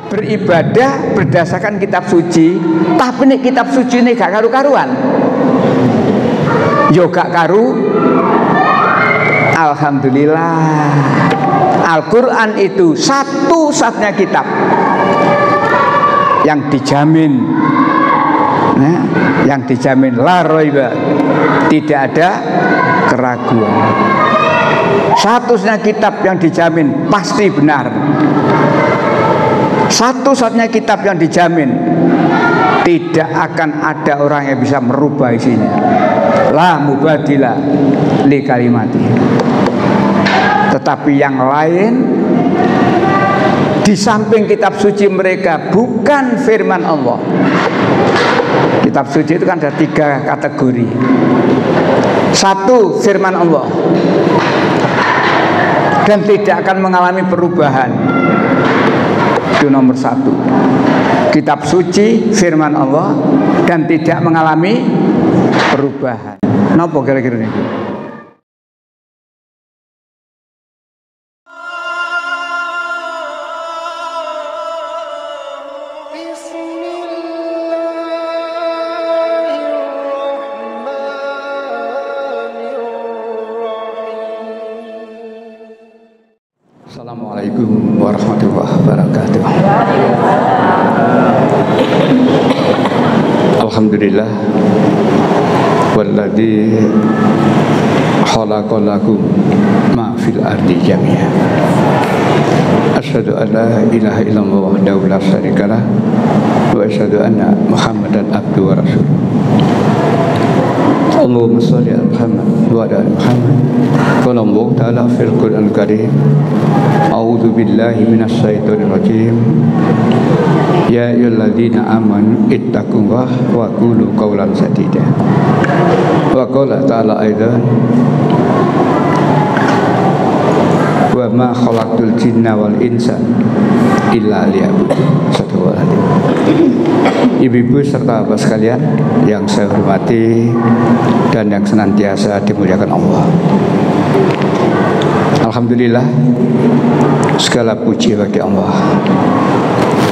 beribadah berdasarkan kitab suci, tapi nih kitab suci ini gak karu-karuan, yo gak karu. Alhamdulillah, Al-Quran itu satu-satunya kitab yang dijamin, nah, yang dijamin la raiba, tidak ada keraguan. Satu-satunya kitab yang dijamin pasti benar. Satu-satunya kitab yang dijamin tidak akan ada orang yang bisa merubah isinya. La mubadila li kalimati. Tetapi yang lain di samping kitab suci mereka bukan firman Allah. Kitab suci itu kan ada 3 kategori. 1, firman Allah dan tidak akan mengalami perubahan. Itu nomor 1. Kitab suci firman Allah dan tidak mengalami perubahan. Napa kira-kira niku? Assalamualaikum warahmatullahi wabarakatuh. Alhamdulillah walladzi khalaqalakum ma fil ardi jami'an. Asyhadu an la ilaha illallah wahdahu la syarikalah wa asyhadu anna Muhammadan abduhu wa rasuluh. Allahumma shalli ala Muhammad wa ala ali Muhammad. Qala Allah ta'ala fil Qur'anil Karim, a'udzu billahi minasy syaithanir rajim. Ya ayyuhalladzina amanu ittaqullaha wa qulu qawlan sadida. Wa qala ta'ala aidan, wa ma khalaqtul jinna wal insa illa liya'budun. Ibu-ibu serta bapak sekalian yang saya hormati dan yang senantiasa dimuliakan Allah. Alhamdulillah, segala puji bagi Allah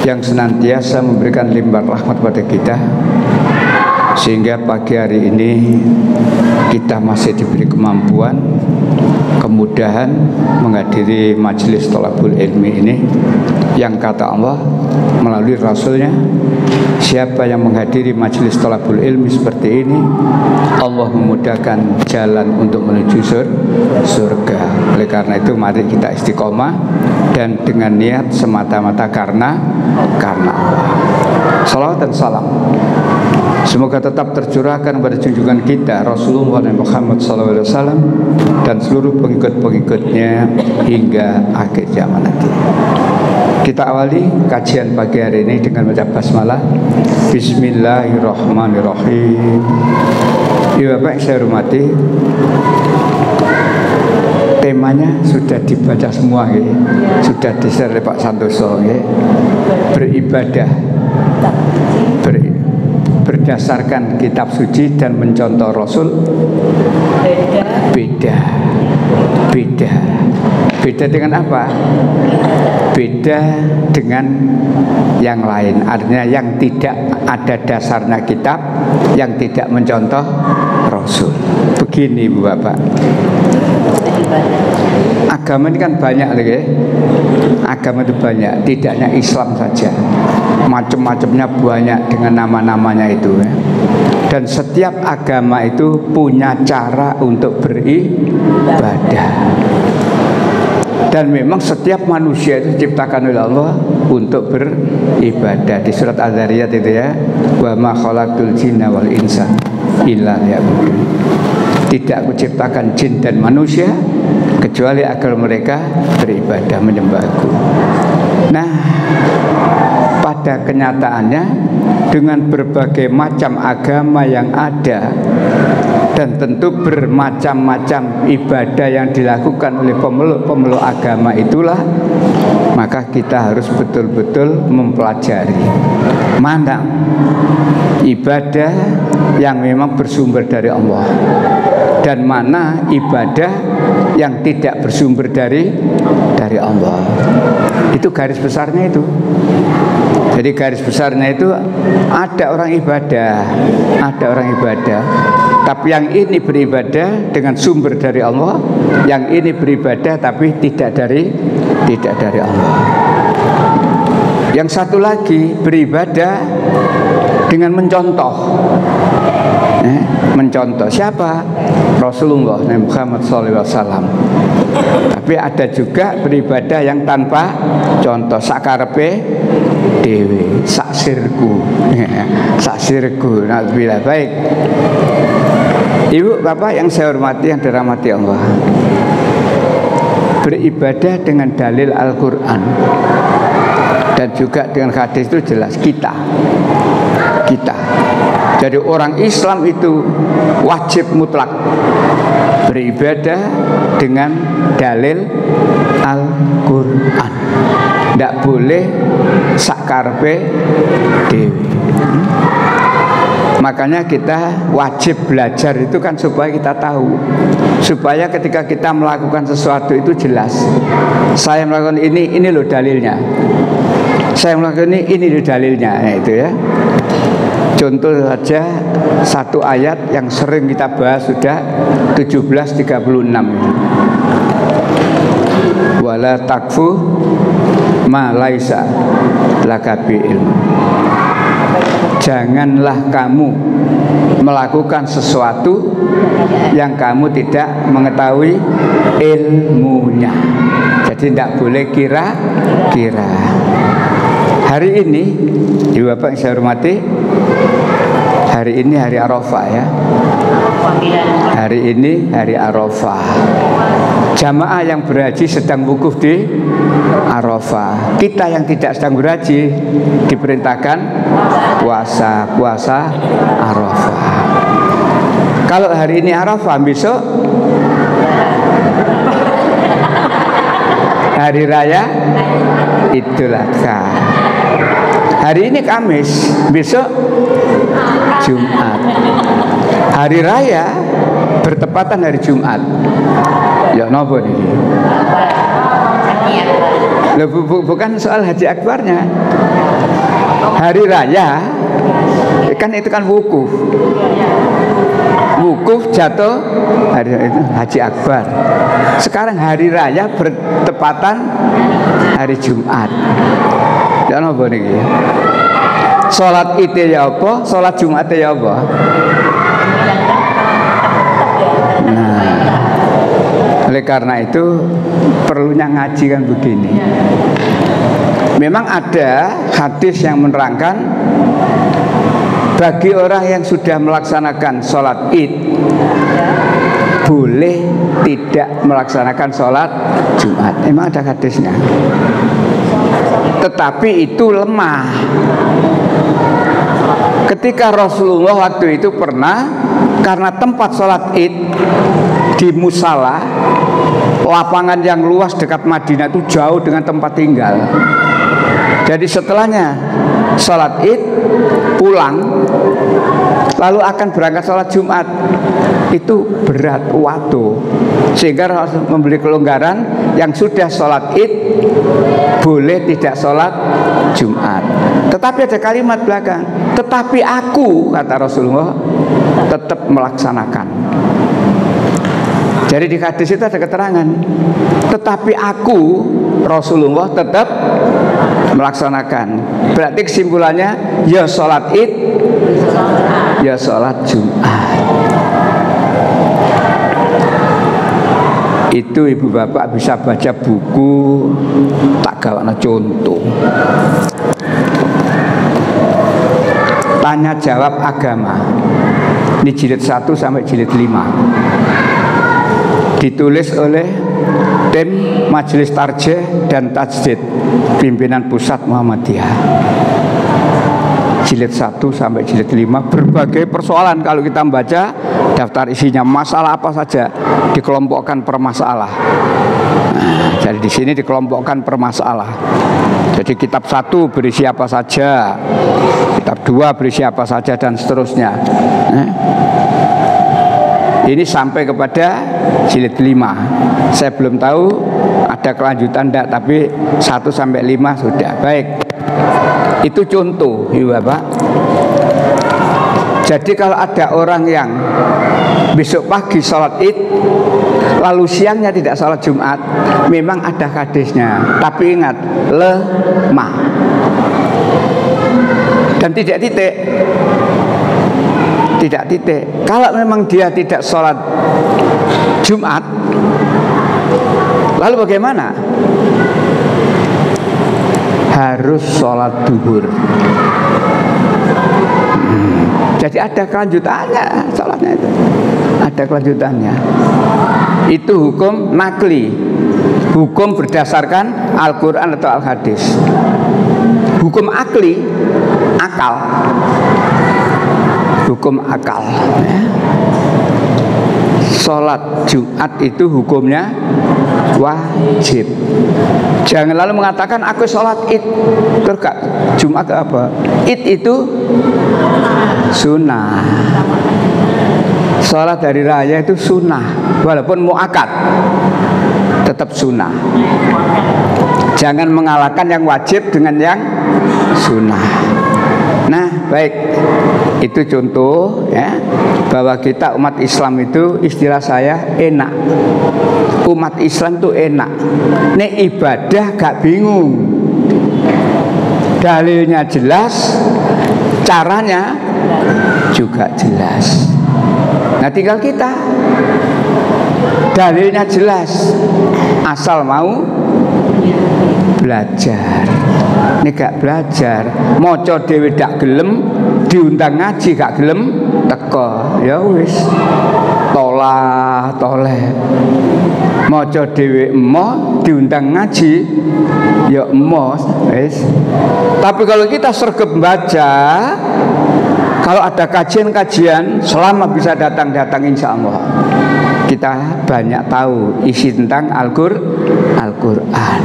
yang senantiasa memberikan limpahan rahmat pada kita, sehingga pagi hari ini kita masih diberi kemampuan, kemudahan menghadiri majelis thalabul ilmi ini, yang kata Allah melalui Rasulnya, siapa yang menghadiri majelis thalabul ilmi seperti ini, Allah memudahkan jalan untuk menuju surga. Oleh karena itu mari kita istiqomah dan dengan niat semata-mata karena Allah. Salawat dan salam semoga tetap tercurahkan pada junjungan kita Rasulullah Muhammad SAW dan seluruh pengikut-pengikutnya hingga akhir zaman nanti. Kita awali kajian pagi hari ini dengan baca basmalah. Bismillahirrahmanirrahim. Ya Bapak yang saya hormati, temanya sudah dibaca semua ya. Sudah di-share oleh Pak Santoso ya. Beribadah berdasarkan kitab suci dan mencontoh Rasul beda dengan apa? Beda dengan yang lain. Artinya yang tidak ada dasarnya kitab, yang tidak mencontoh Rasul. Begini Bu Bapak, agama ini kan banyak lagi ya. Agama itu banyak, tidak hanya Islam saja, macam-macamnya banyak dengan nama-namanya itu ya. Dan setiap agama itu punya cara untuk beribadah. Dan memang setiap manusia itu diciptakan oleh Allah untuk beribadah. Di surat Az-Zariyat itu ya, wa ma khalaqtul jinna wal insa illa liya'budun. Tidak aku ciptakan jin dan manusia kecuali agar mereka beribadah, menyembah aku. Nah, pada kenyataannya dengan berbagai macam agama yang ada dan tentu bermacam-macam ibadah yang dilakukan oleh pemeluk-pemeluk agama itulah, maka kita harus betul-betul mempelajari mana ibadah yang memang bersumber dari Allah dan mana ibadah yang tidak bersumber dari Allah. Itu garis besarnya itu. Jadi garis besarnya itu ada orang ibadah, tapi yang ini beribadah dengan sumber dari Allah, yang ini beribadah tapi tidak dari Allah. Yang satu lagi beribadah dengan mencontoh. Mencontoh siapa? Rasulullah Muhammad SAW. Tapi ada juga beribadah yang tanpa contoh, sakarepe dewe, saksirku. Alhamdulillah. Baik, Ibu Bapak yang saya hormati, yang dirahmati Allah, beribadah dengan dalil Al-Quran dan juga dengan hadis itu jelas kita. Jadi orang Islam itu wajib mutlak beribadah dengan dalil Al-Quran. Tidak boleh sakarpe dewi. Makanya kita wajib belajar itu kan supaya kita tahu, supaya ketika kita melakukan sesuatu itu jelas. Saya melakukan ini loh dalilnya. Saya melakukan ini loh dalilnya. Nah, itu ya. Contoh saja satu ayat yang sering kita bahas sudah 1736. Wala takfu ma laisa laka bi ilmu. Janganlah kamu melakukan sesuatu yang kamu tidak mengetahui ilmunya. Jadi tidak boleh kira-kira. Hari ini, Ibu Bapak yang saya hormati, hari ini hari Arafah ya. Hari ini hari Arafah. Jamaah yang berhaji sedang wukuf di Arafah. Kita yang tidak sedang berhaji diperintahkan puasa Arafah. Kalau hari ini Arafah, besok hari raya Idul Adha. Hari ini Kamis, besok Jumat. Hari raya bertepatan hari Jumat. Ya nopo nih? Bukan soal haji akbarnya. Hari raya kan itu kan wukuf. Wukuf jatuh hari itu haji akbar. Sekarang hari raya bertepatan hari Jumat. Ya nopo nih? Salat Id ya apa? Salat Jumat ya apa? Nah, oleh karena itu perlunya ngaji kan begini. Memang ada hadis yang menerangkan bagi orang yang sudah melaksanakan sholat Id boleh tidak melaksanakan sholat Jumat. Memang ada hadisnya. Tetapi itu lemah. Ketika Rasulullah waktu itu pernah, karena tempat sholat Id di musala, lapangan yang luas dekat Madinah itu jauh dengan tempat tinggal. Jadi setelahnya sholat Id pulang, lalu akan berangkat sholat Jumat, itu berat waktu, sehingga harus memberi kelonggaran yang sudah sholat Id boleh tidak sholat Jumat. Tetapi ada kalimat belakang, tetapi aku, kata Rasulullah, tetap melaksanakan. Jadi di hadis itu ada keterangan, tetapi aku, Rasulullah, tetap melaksanakan. Berarti kesimpulannya, ya sholat Id, ya sholat Jumat. Itu ibu bapak bisa baca buku, tak gawana contoh. Tanya jawab agama. Ini jilid 1 sampai jilid 5. Ditulis oleh tim Majelis Tarjih dan Tajdid Pimpinan Pusat Muhammadiyah. Jilid 1 sampai jilid 5, berbagai persoalan. Kalau kita membaca daftar isinya, masalah apa saja dikelompokkan per masalah. Nah, jadi di sini dikelompokkan per masalah. Jadi kitab 1 berisi apa saja, kitab 2 berisi apa saja, dan seterusnya. Ini sampai kepada jilid 5. Saya belum tahu ada kelanjutan enggak, tapi 1 sampai 5 sudah. Baik, Itu contoh, Ibu Bapak. Jadi kalau ada orang yang besok pagi sholat Id, lalu siangnya tidak sholat Jumat, memang ada hadisnya. Tapi ingat, lemah dan tidak titik. Tidak titik. Kalau memang dia tidak sholat Jumat, lalu bagaimana? Harus sholat duhur. Jadi ada kelanjutannya sholatnya itu. Ada kelanjutannya. Itu hukum nakli. Hukum berdasarkan Al-Quran atau Al-Hadis. Hukum akli, akal. Hukum akal. Sholat Jumat itu hukumnya wajib. Jangan lalu mengatakan aku sholat Id, terus Jumat apa? Id itu sunnah. Sholat hari raya itu sunnah, walaupun muakkad tetap sunnah. Jangan mengalahkan yang wajib dengan yang sunnah. Nah, baik, itu contoh ya, bahwa kita umat Islam itu, istilah saya enak. Umat Islam itu enak. Nek ibadah gak bingung. Dalilnya jelas, caranya juga jelas. Nah, tinggal kita. Dalilnya jelas, asal mau belajar. Ini gak belajar, moco dewe dak gelem, diundang ngaji gak gelem, teko, ya wis, tolah toleh. Moco dewe emoh, diundang ngaji, ya emoh, wis. Tapi kalau kita sergap baca, kalau ada kajian-kajian, selama bisa datang-datang insya Allah, kita banyak tahu isi tentang Al-Quran.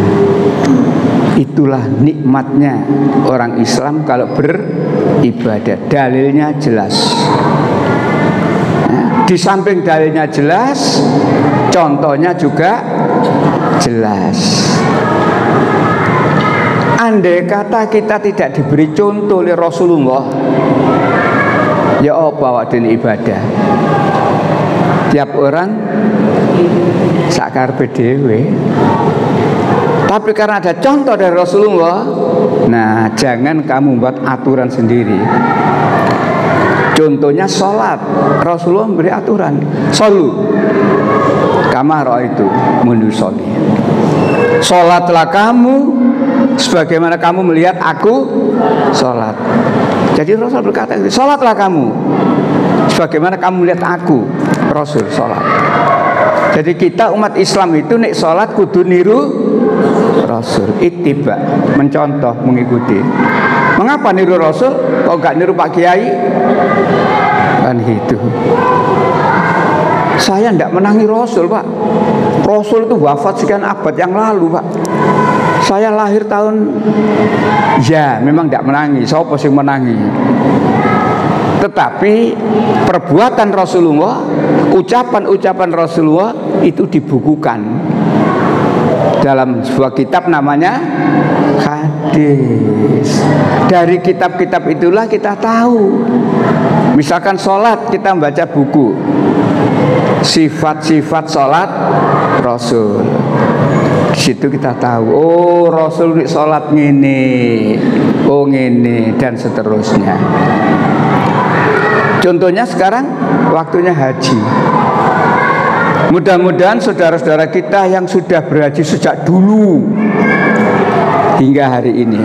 Itulah nikmatnya orang Islam kalau beribadah. Dalilnya jelas. Nah, di samping dalilnya jelas, contohnya juga jelas. Andai kata kita tidak diberi contoh oleh Rasulullah, ya apa wadin ibadah? Tiap orang sakar dhewe. Tapi karena ada contoh dari Rasulullah, nah jangan kamu buat aturan sendiri. Contohnya sholat, Rasulullah memberi aturan, sholu kama ra'aitu muni sholli. Sholatlah kamu sebagaimana kamu melihat aku sholat. Jadi Rasul berkata, sholatlah kamu sebagaimana kamu melihat aku, Rasul sholat. Jadi kita umat Islam itu nek sholat kudu niru Rasul, ittiba, mencontoh, mengikuti. Mengapa niru Rasul? Kok enggak niru Pak Kiai? Kan gitu. Saya enggak menangi Rasul, Pak. Rasul itu wafat sekian abad yang lalu, Pak. Saya lahir tahun, ya memang enggak menangi. Siapa sih menangi? Tetapi perbuatan Rasulullah, ucapan-ucapan Rasulullah itu dibukukan dalam sebuah kitab namanya hadis. Dari kitab-kitab itulah kita tahu. Misalkan sholat, kita membaca buku sifat-sifat sholat Rasul. Di situ kita tahu, oh Rasul sholat ngene, oh ngene, dan seterusnya. Contohnya sekarang waktunya haji. Mudah-mudahan saudara-saudara kita yang sudah berhaji sejak dulu hingga hari ini,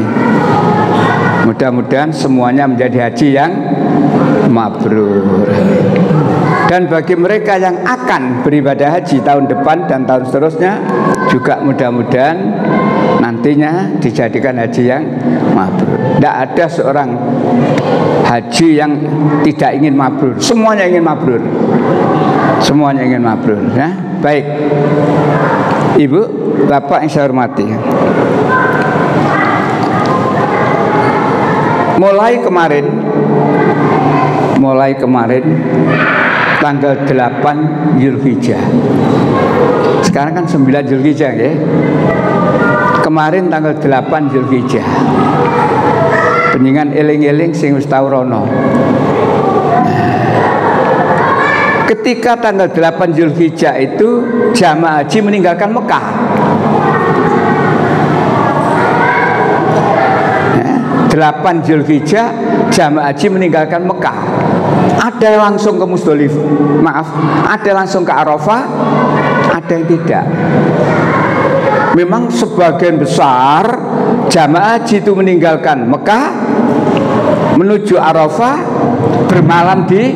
mudah-mudahan semuanya menjadi haji yang mabrur. Dan bagi mereka yang akan beribadah haji tahun depan dan tahun seterusnya, juga mudah-mudahan nantinya dijadikan haji yang mabrur. Tidak ada seorang haji yang tidak ingin mabrur. Semuanya ingin mabrur. Semuanya ingin mabrur, ya. Baik, Ibu, Bapak yang saya hormati, mulai kemarin tanggal 8 Zulhijjah. Sekarang kan 9 Zulhijjah, ya. Kemarin tanggal 8 Zulhijjah. Jenengan eling-eling sing wis tau rono. Ketika tanggal 8 Zulhijjah itu jamaah haji meninggalkan Mekah. 8 Zulhijjah jamaah haji meninggalkan Mekah. Ada yang langsung ke Musdalifah, ada yang langsung ke Arafah, ada yang tidak. Memang sebagian besar jamaah haji itu meninggalkan Mekah menuju Arafah, bermalam di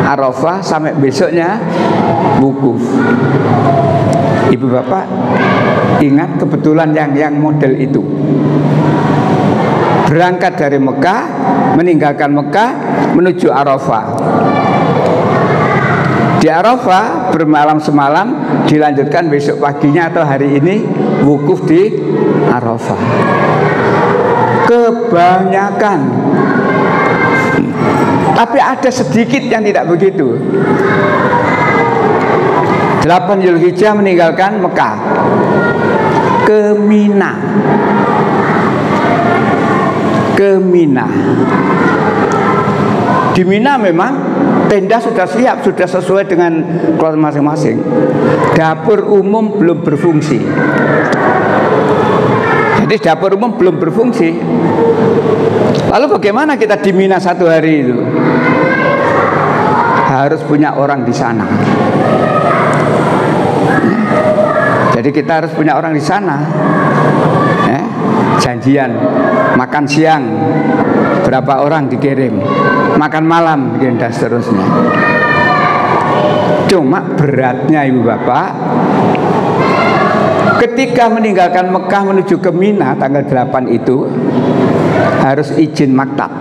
Arafah sampai besoknya wukuf. Ibu bapak ingat kebetulan yang model itu berangkat dari Mekah, meninggalkan Mekah menuju Arafah. Di Arafah bermalam semalam, dilanjutkan besok paginya atau hari ini wukuf di Arafah. Kebanyakan, tapi ada sedikit yang tidak begitu. 8 Zulhijjah meninggalkan Mekah ke Mina. Ke Mina. Di Mina memang tenda sudah siap, sudah sesuai dengan kelas masing-masing. Dapur umum belum berfungsi. Jadi dapur umum belum berfungsi. Lalu bagaimana kita di Mina satu hari itu? Harus punya orang di sana. Jadi kita harus punya orang di sana. Janjian makan siang berapa orang dikirim, makan malam dan seterusnya. Cuma beratnya ibu bapak, ketika meninggalkan Mekah menuju ke Mina tanggal 8 itu harus izin maktab,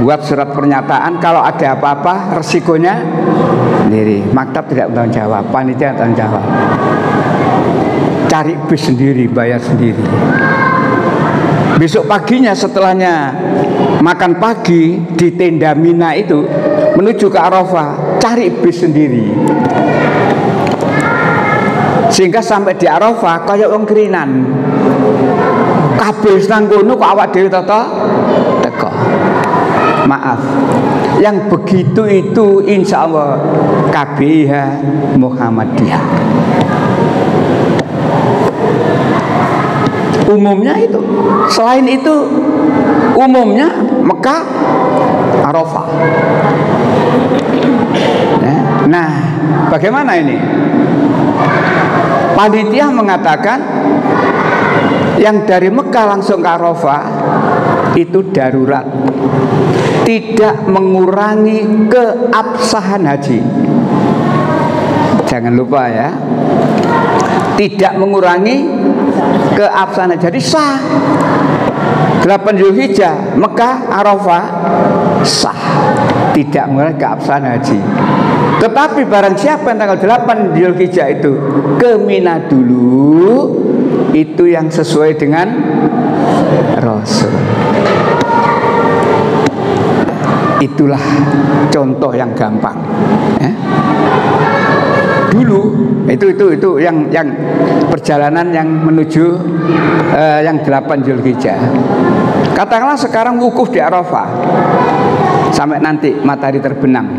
buat surat pernyataan kalau ada apa-apa resikonya sendiri. Maktab tidak bertanggung jawab, panitia tanggung jawab. Cari bis sendiri, bayar sendiri. Besok paginya setelahnya makan pagi di tenda Mina itu menuju ke Arafah, cari bis sendiri. Sehingga sampai di Arafah kaya wong kerinan. Kabeh nang kono kok awak dhewe tata teko. Maaf, yang begitu itu insya Allah KBIH Muhammadiyah. Umumnya itu. Selain itu umumnya Mekah, Arafah. Nah, bagaimana ini? Panitia mengatakan yang dari Mekah langsung ke Arafah itu darurat, tidak mengurangi keabsahan haji. Jangan lupa ya, tidak mengurangi keabsahan. Jadi sah 8 Zulhijjah Mekah Arafah sah, tidak mengurangi keabsahan haji. Tetapi barang siapa yang tanggal 8 Zulhijjah itu ke Mina dulu, itu yang sesuai dengan Rasul. Itulah contoh yang gampang ya. Dulu itu yang perjalanan yang menuju yang 8 Zulhijjah. Katakanlah sekarang wukuf di Arafah sampai nanti matahari terbenam.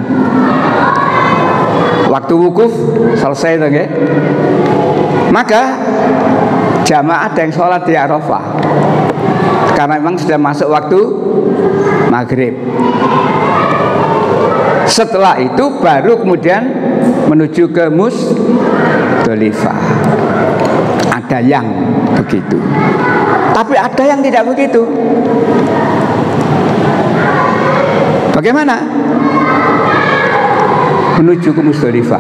Waktu wukuf selesai tuh, ya. Maka jamaah ada yang sholat di Arafah karena memang sudah masuk waktu maghrib. Setelah itu baru kemudian menuju ke Musdalifah. Ada yang begitu, tapi ada yang tidak begitu. Bagaimana? Menuju ke Musdalifah.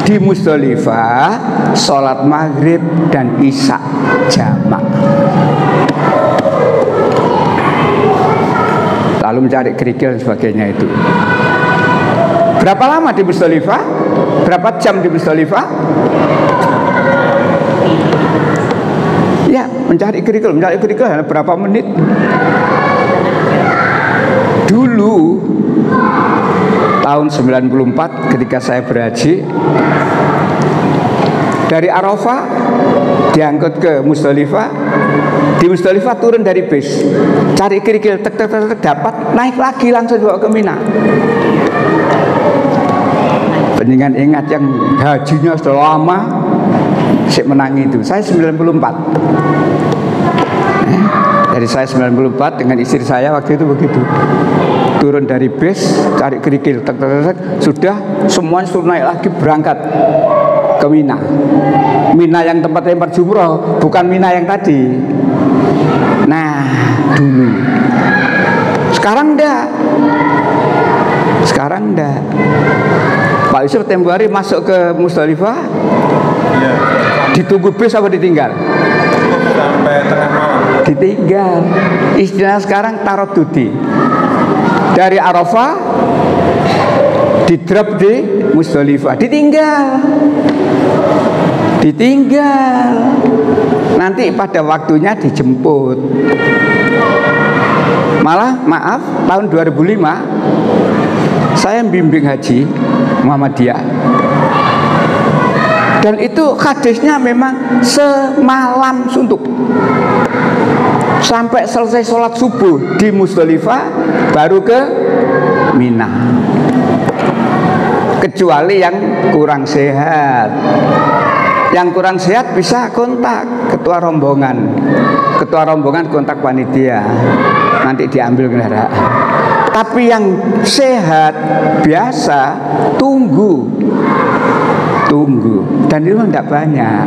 Di Musdalifah sholat maghrib dan isya jamak. Lalu mencari kerikil dan sebagainya itu. Berapa lama di Musdalifah? Berapa jam di Musdalifah? Ya, mencari kerikil hanya berapa menit. Dulu tahun 94 ketika saya berhaji, Dari Arafah diangkut ke Musdalifah, di Musdalifah turun dari bis, cari kerikil, tek dapat, naik lagi langsung bawa ke Mina. Penjenengan ingat yang hajinya sudah lama sik menangi itu. Saya 94. Dari saya 94 dengan istri saya waktu itu begitu. Turun dari bis, cari kerikil, tek, sudah semuanya suruh naik lagi berangkat ke Mina. Mina yang tempat lempar jumroh, bukan Mina yang tadi. Nah, dulu. Sekarang enggak. Sekarang enggak. Pak Yusuf tempo hari masuk ke Musdalifah. Iya. Ditunggu bis apa ditinggal? Sampai tengah malam. Ditinggal. Istilah sekarang tarodudi. Dari Arafah di-drop di Musdalifah, ditinggal. Nanti pada waktunya dijemput. Malah maaf, tahun 2005 saya bimbing haji Muhammadiyah. Dan itu hadisnya memang semalam suntuk. Sampai selesai sholat subuh di Musdalifah baru ke Mina. Kecuali yang kurang sehat. Yang kurang sehat bisa kontak ketua rombongan. Ketua rombongan kontak panitia. Nanti diambil kendaraan. Tapi yang sehat biasa tunggu. Dan itu tidak banyak.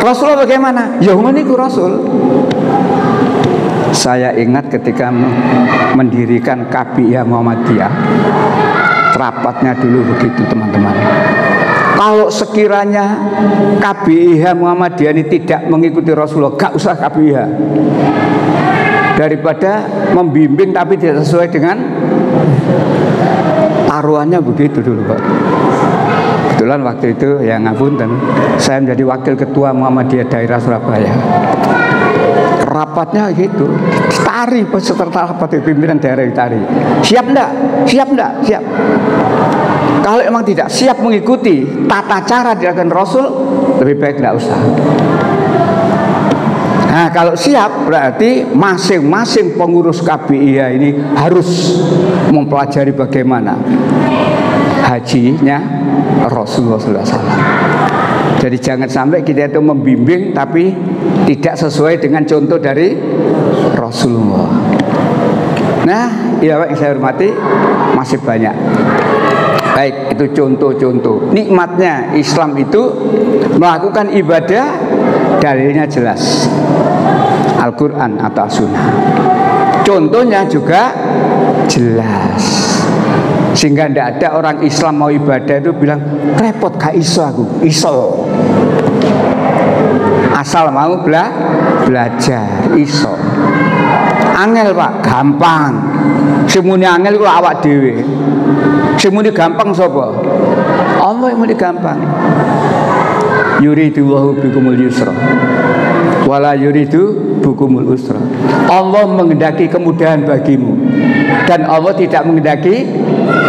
Rasulullah bagaimana? Ya umaniku Rasul. Saya ingat ketika mendirikan KBIH Muhammadiyah, rapatnya dulu begitu teman-teman. Kalau sekiranya KBIH Muhammadiyah ini tidak mengikuti Rasulullah, gak usah KBIH. Daripada membimbing tapi tidak sesuai dengan taruhannya begitu dulu Pak. Kebetulan waktu itu ya ngapunten, saya menjadi wakil ketua Muhammadiyah daerah Surabaya. Rapatnya gitu, tari peserta rapat pimpinan daerah tari. Siap enggak? Siap. Kalau emang tidak siap mengikuti tata cara dilakukan Rasul, lebih baik enggak usah. Nah, kalau siap berarti masing-masing pengurus KBIH ini harus mempelajari bagaimana hajinya Rasulullah SAW. Jadi jangan sampai kita itu membimbing tapi tidak sesuai dengan contoh dari Rasulullah. Nah, ya Pak yang saya hormati, masih banyak. Baik, itu contoh-contoh. Nikmatnya Islam itu melakukan ibadah, dalilnya jelas. Al-Quran atau Sunnah. Contohnya juga jelas. Sehingga tidak ada orang Islam mau ibadah itu bilang repot gak iso aku. Iso. Asal mau belajar iso. Angel Pak, gampang. Semuni angel kula awak dhewe. Semuni gampang sapa? Allah yang muni gampang. Yuridullahu bikumul yusra wala yuridu bikumul usra. Allah menghendaki kemudahan bagimu dan Allah tidak menghendaki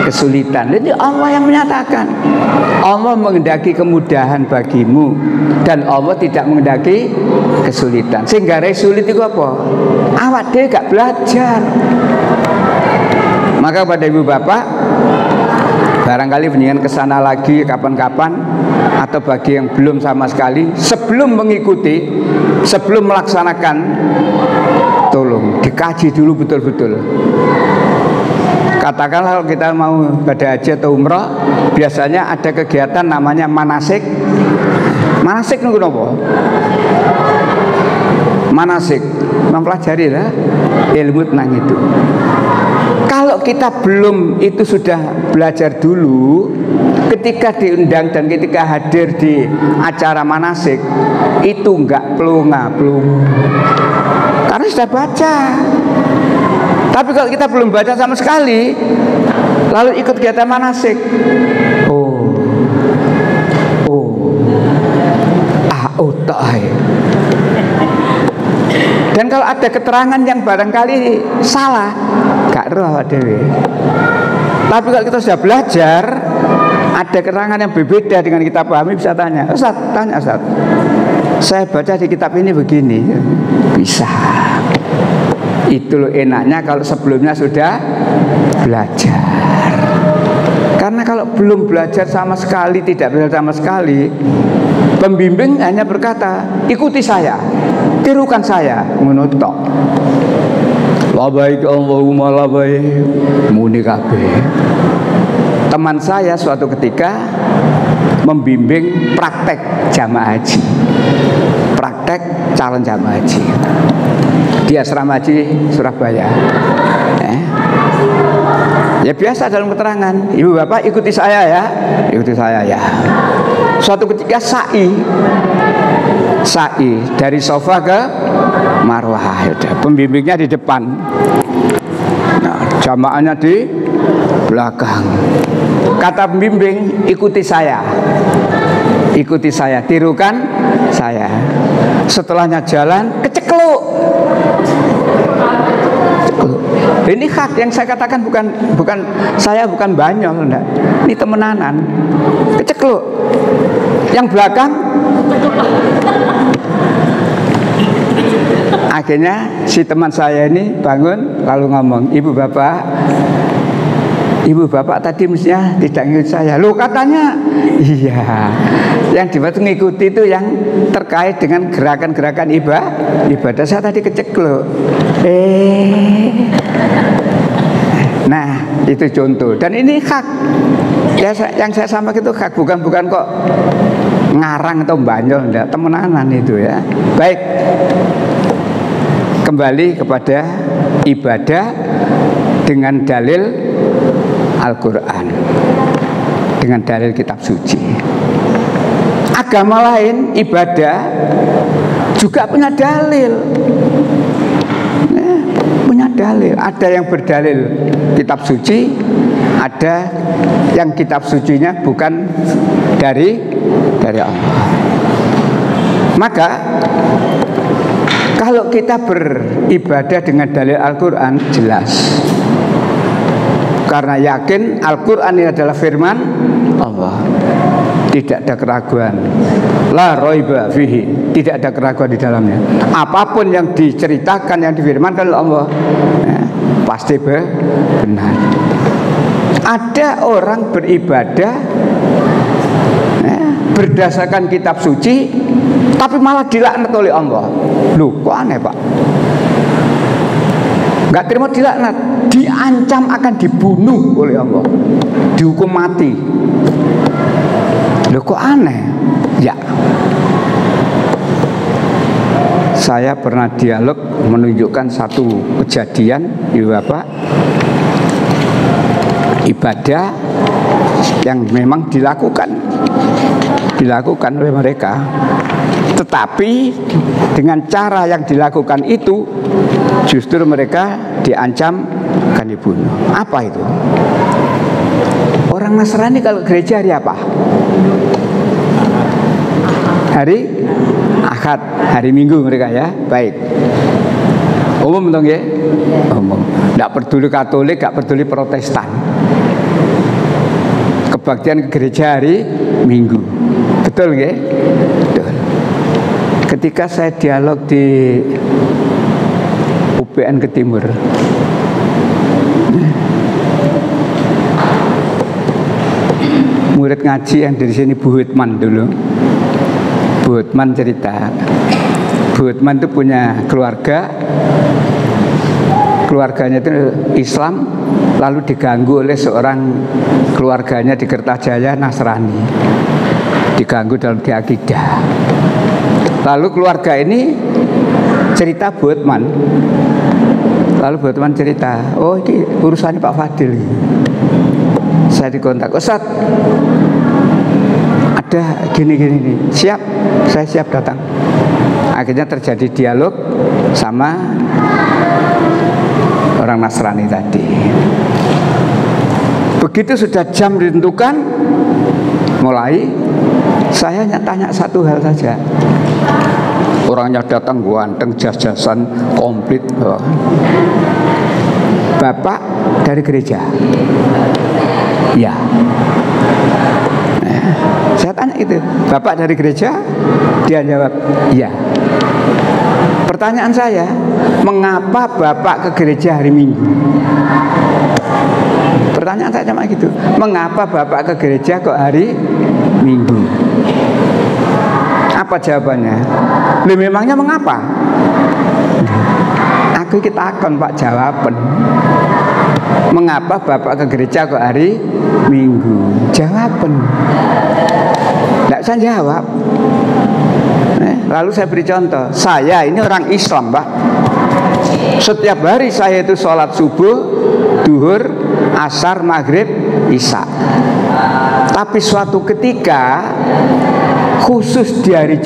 kesulitan. Jadi Allah yang menyatakan. Allah menghendaki kemudahan bagimu dan Allah tidak menghendaki kesulitan. Sehingga sulit itu apa? Awak dhewe gak belajar. Maka pada ibu bapak, barangkali mendingan kesana lagi kapan-kapan, atau bagi yang belum sama sekali, sebelum mengikuti, sebelum melaksanakan, tolong dikaji dulu betul-betul. Katakanlah kalau kita mau pada haji atau umrah, biasanya ada kegiatan namanya manasik. Manasik nunggu nopo? Manasik, mempelajari lah ilmu tentang itu. Kalau kita belum itu sudah belajar dulu, ketika diundang dan ketika hadir di acara manasik itu enggak pelunga-pelungu, karena sudah baca. Tapi kalau kita belum baca sama sekali, lalu ikut kegiatan manasik, dan kalau ada keterangan yang barangkali salah, gak roh dewe. Tapi kalau kita sudah belajar, ada keterangan yang berbeda dengan kita pahami, bisa tanya, Ustaz, tanya Ustaz, saya baca di kitab ini begini. Bisa. Itu loh enaknya kalau sebelumnya sudah belajar. Karena kalau belum belajar sama sekali, tidak belajar sama sekali, pembimbing hanya berkata, ikuti saya, tirukan saya, menutup. Labaik Allahumma labaik, muni kabeh. Teman saya suatu ketika membimbing praktek jamaah haji, praktek calon jamaah haji di asrama haji Surabaya. Ya biasa dalam keterangan, ibu bapak ikuti saya ya, ikuti saya ya. Suatu ketika sa'i dari sofa ke Marwah, pembimbingnya di depan, nah, jamaahnya di belakang. Kata pembimbing, ikuti saya, tirukan saya. Setelahnya jalan, kecekluk. Ini hak yang saya katakan, bukan saya bukan banyol, enggak. Ini temenanan. Kecekluk. Yang belakang, akhirnya si teman saya ini bangun lalu ngomong, ibu bapak tadi mestinya tidak ngikut saya. Loh katanya iya. Yang dibuat ngikuti itu yang terkait dengan gerakan-gerakan ibadah. Saya tadi kecekluk. Nah itu contoh. Dan ini hak ya, yang saya sampaikan itu hak, bukan kok ngarang atau banyol, enggak, temenanan itu ya. Baik, kembali kepada ibadah dengan dalil Al-Quran, dengan dalil kitab suci. Agama lain ibadah juga punya dalil, punya dalil. Ada yang berdalil kitab suci, ada yang kitab sucinya bukan dari Allah. Maka kalau kita beribadah dengan dalil Al-Quran, jelas, karena yakin Al-Quran ini adalah firman Allah, tidak ada keraguan. La raiba fihi, tidak ada keraguan di dalamnya. Apapun yang diceritakan, yang difirmankan oleh Allah, ya, pasti benar. Ada orang beribadah ya, berdasarkan kitab suci, tapi malah dilaknat oleh Allah. Loh, kok aneh Pak? Gak terima dilaknat, diancam akan dibunuh oleh Allah, dihukum mati. Loh kok aneh? Ya, saya pernah dialog menunjukkan satu kejadian, ibu bapak, ibadah yang memang dilakukan oleh mereka, tetapi dengan cara yang dilakukan itu justru mereka diancam akan dibunuh. Apa itu? Orang Nasrani kalau gereja hari apa? Hari Ahad, hari Minggu mereka ya. Baik. Umum dong ya? Umum. Tidak peduli Katolik, tidak peduli Protestan. Kebaktian ke gereja hari Minggu. Betul nggih? Betul. Ketika saya dialog di UPN ke Timur, murid ngaji yang dari sini Bu Hutman dulu. Bu Hutman cerita, Bu Hutman itu punya keluarganya itu Islam, lalu diganggu oleh seorang keluarganya di Kertajaya Nasrani, diganggu dalam akidah. Lalu keluarga ini cerita Bu Hutman, lalu Bu Hutman cerita, oh ini urusannya Pak Fadil. Saya dikontak, Ustaz, ada gini, siap, saya siap datang. Akhirnya terjadi dialog sama orang Nasrani tadi. Begitu sudah jam ditentukan, mulai, saya hanya tanya satu hal saja. Orangnya datang ganteng, jas-jasan komplit. Bapak dari gereja? Ya. Saya tanya itu, Bapak dari gereja? Dia jawab, iya. Pertanyaan saya, mengapa Bapak ke gereja hari Minggu? Pertanyaan saya cuma gitu, mengapa Bapak ke gereja kok hari Minggu? Apa jawabannya? Loh, memangnya mengapa? Aku kita akan Pak jawaban. Mengapa Bapak ke gereja kok hari Minggu? Jawaban. Tidak saya jawab. Lalu saya beri contoh. Saya ini orang Islam, Pak. Setiap hari saya itu sholat subuh, duhur, asar, maghrib, isya. Tapi suatu ketika, khusus di hari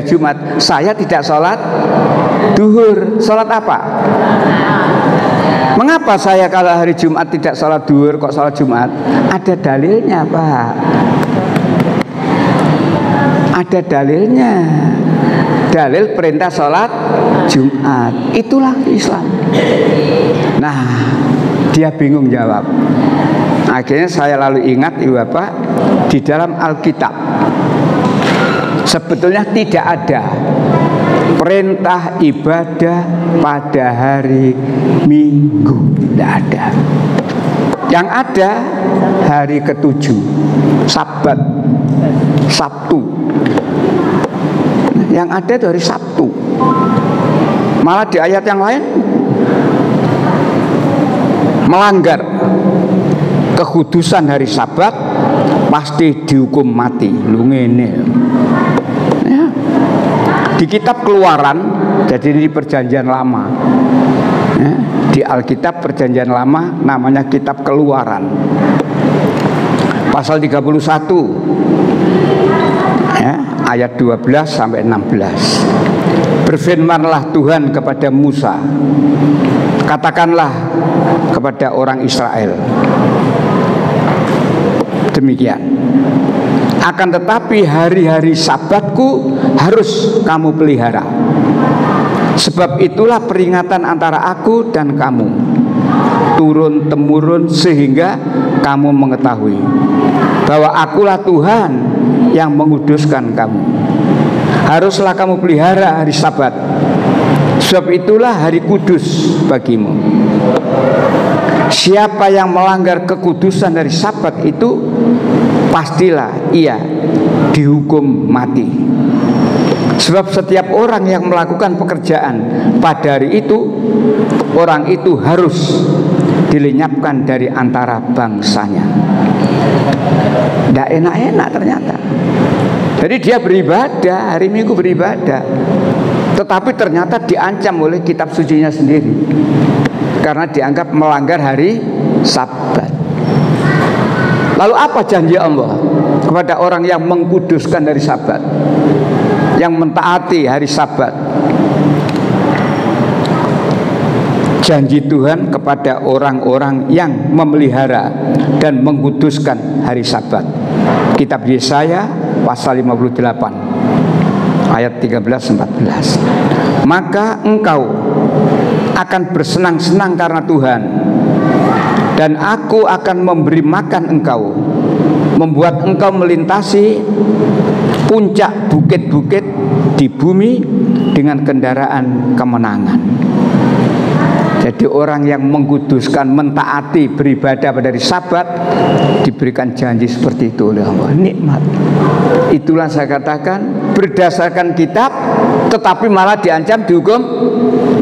Jumat, saya tidak sholat duhur. Sholat apa? Mengapa saya kalau hari Jumat tidak sholat duhur kok sholat Jumat? Ada dalilnya, Pak. Ada dalilnya. Dalil perintah sholat Jumat. Itulah Islam. Nah, dia bingung jawab. Akhirnya saya lalu ingat, Ibu Bapak, di dalam Alkitab sebetulnya tidak ada perintah ibadah pada hari Minggu. Tidak ada. Yang ada hari ke-7, Sabat, Sabtu. Yang ada itu hari Sabtu. Malah di ayat yang lain melanggar kekudusan hari Sabat pasti dihukum mati. Lu ngene. Ya. Di kitab Keluaran, jadi ini perjanjian lama, ya, di Alkitab perjanjian lama namanya kitab Keluaran, pasal 31, ya, ayat 12 sampai 16. Berfirmanlah Tuhan kepada Musa, katakanlah kepada orang Israel, demikian, akan tetapi hari-hari Sabatku harus kamu pelihara. Sebab itulah peringatan antara aku dan kamu, turun-temurun, sehingga kamu mengetahui bahwa akulah Tuhan yang menguduskan kamu. Haruslah kamu pelihara hari Sabat, sebab itulah hari kudus bagimu. Siapa yang melanggar kekudusan dari Sabat itu, pastilah ia dihukum mati. Sebab setiap orang yang melakukan pekerjaan pada hari itu, orang itu harus dilenyapkan dari antara bangsanya. Tidak enak-enak ternyata. Jadi dia beribadah, hari Minggu beribadah, tetapi ternyata diancam oleh kitab sucinya sendiri, karena dianggap melanggar hari Sabat. Lalu apa janji Allah kepada orang yang mengkuduskan dari Sabat, yang mentaati hari Sabat? Janji Tuhan kepada orang-orang yang memelihara dan mengkuduskan hari Sabat. Kitab Yesaya pasal 58 ayat 13-14. Maka engkau akan bersenang-senang karena Tuhan, dan aku akan memberi makan engkau, membuat engkau melintasi puncak bukit-bukit di bumi dengan kendaraan kemenangan. Jadi orang yang mengkuduskan, mentaati, beribadah pada hari Sabat diberikan janji seperti itu oleh Allah. Nikmat. Itulah saya katakan berdasarkan kitab, tetapi malah diancam dihukum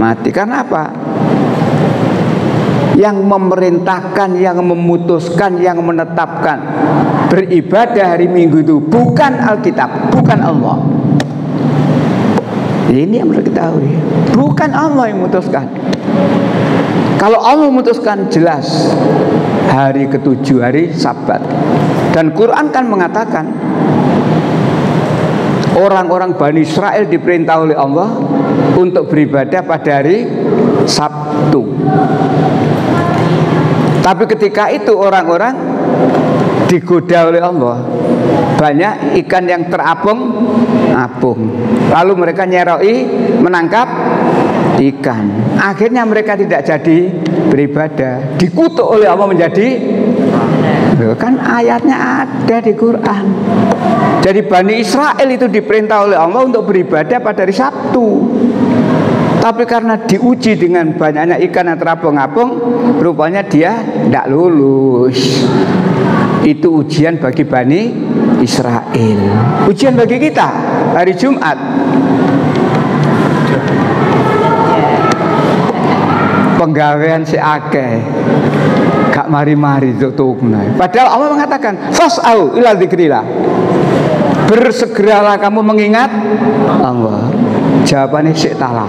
mati. Karena apa? Yang memerintahkan, yang memutuskan, yang menetapkan beribadah hari Minggu itu bukan Alkitab, bukan Allah. Ini yang perlu diketahui. Bukan Allah yang memutuskan. Kalau Allah memutuskan, jelas hari ke-7, hari Sabat. Dan Quran kan mengatakan orang-orang Bani Israel diperintah oleh Allah untuk beribadah pada hari Sabtu. Tapi ketika itu orang-orang digoda oleh Allah, banyak ikan yang terapung-apung, lalu mereka nyeroi menangkap ikan. Akhirnya mereka tidak jadi beribadah, dikutuk oleh Allah menjadi Loh, kan ayatnya ada di Quran. Jadi Bani Israel itu diperintah oleh Allah untuk beribadah pada hari Sabtu. Tapi karena diuji dengan banyaknya ikan yang terapung-apung, rupanya dia tidak lulus. Itu ujian bagi Bani Israel. Ujian bagi kita hari Jumat. Penggawean si akeh, gak mari-mari tukna. Padahal Allah mengatakan, fas'au ila dzikrillah. Bersegeralah kamu mengingat Allah. Jawabannya sik talah.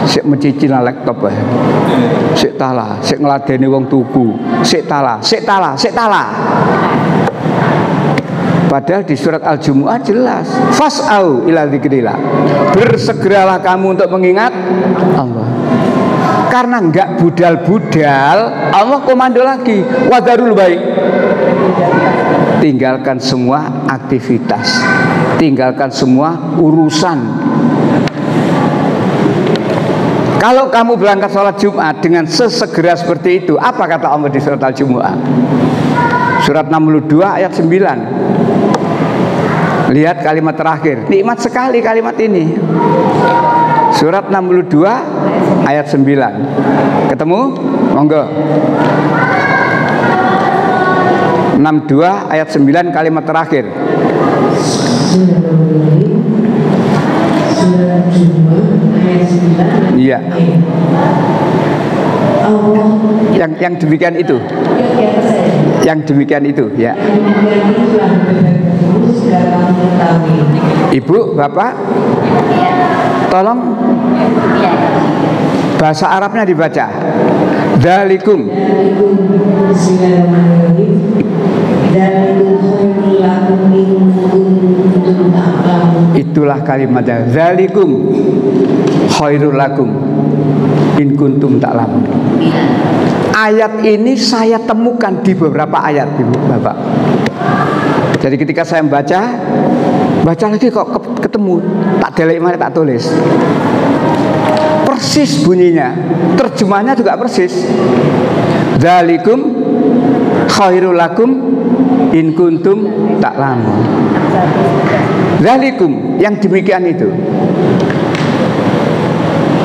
Sik mencicil laptop ya. Sik talah, sik ngladeni wong tuku. Sik talah, sik talah, sik talah. Padahal di surat Al-Jumu'ah jelas, fas'au ila dzikrillah. Bersegeralah kamu untuk mengingat Allah. Karena enggak budal-budal, Allah komando lagi, wadarul baik. Tinggalkan semua aktivitas, tinggalkan semua urusan. Kalau kamu berangkat sholat Jumat dengan sesegera seperti itu, apa kata Allah di surat Al-Jumu'ah? Surat 62 ayat 9. Lihat kalimat terakhir, nikmat sekali kalimat ini. Surat 62 ayat 9. Ketemu? Monggo. 62 ayat 9 kalimat terakhir. Surat Jumat ayat 9. Iya. Yang demikian itu. Yang demikian itu, ya. Ibu, Bapak, tolong bahasa Arabnya dibaca. Dzalikum. Itulah kalimatnya. Dzalikum khairul lakum in kuntum ta'lamun. Ayat ini saya temukan di beberapa ayat, Ibu, Bapak. Jadi ketika saya baca lagi kok ketemu, tak delek mana tak tulis. Persis bunyinya, terjemahnya juga persis. Dzalikum khairul lakum in kuntum ta'lamun. Dzalikum, yang demikian itu.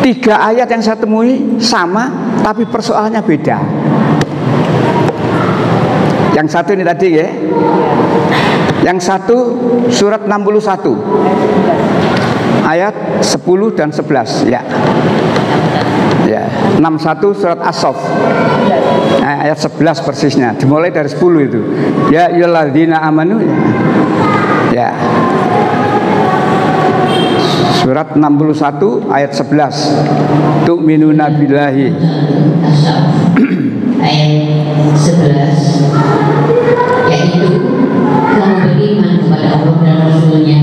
3 ayat yang saya temui sama, tapi persoalannya beda. Yang satu ini tadi ya. Yang satu surat 61 ayat 10 dan 11 ya. Ya, 61 surat As-Saff. Ayat 11 persisnya. Dimulai dari 10 itu. Ya ayyuhalladzina amanu. Ya. Surat 61 ayat 11. Tu'minuna billahi. Ayat 11, yaitu kamu beriman kepada Allah dan Rasulnya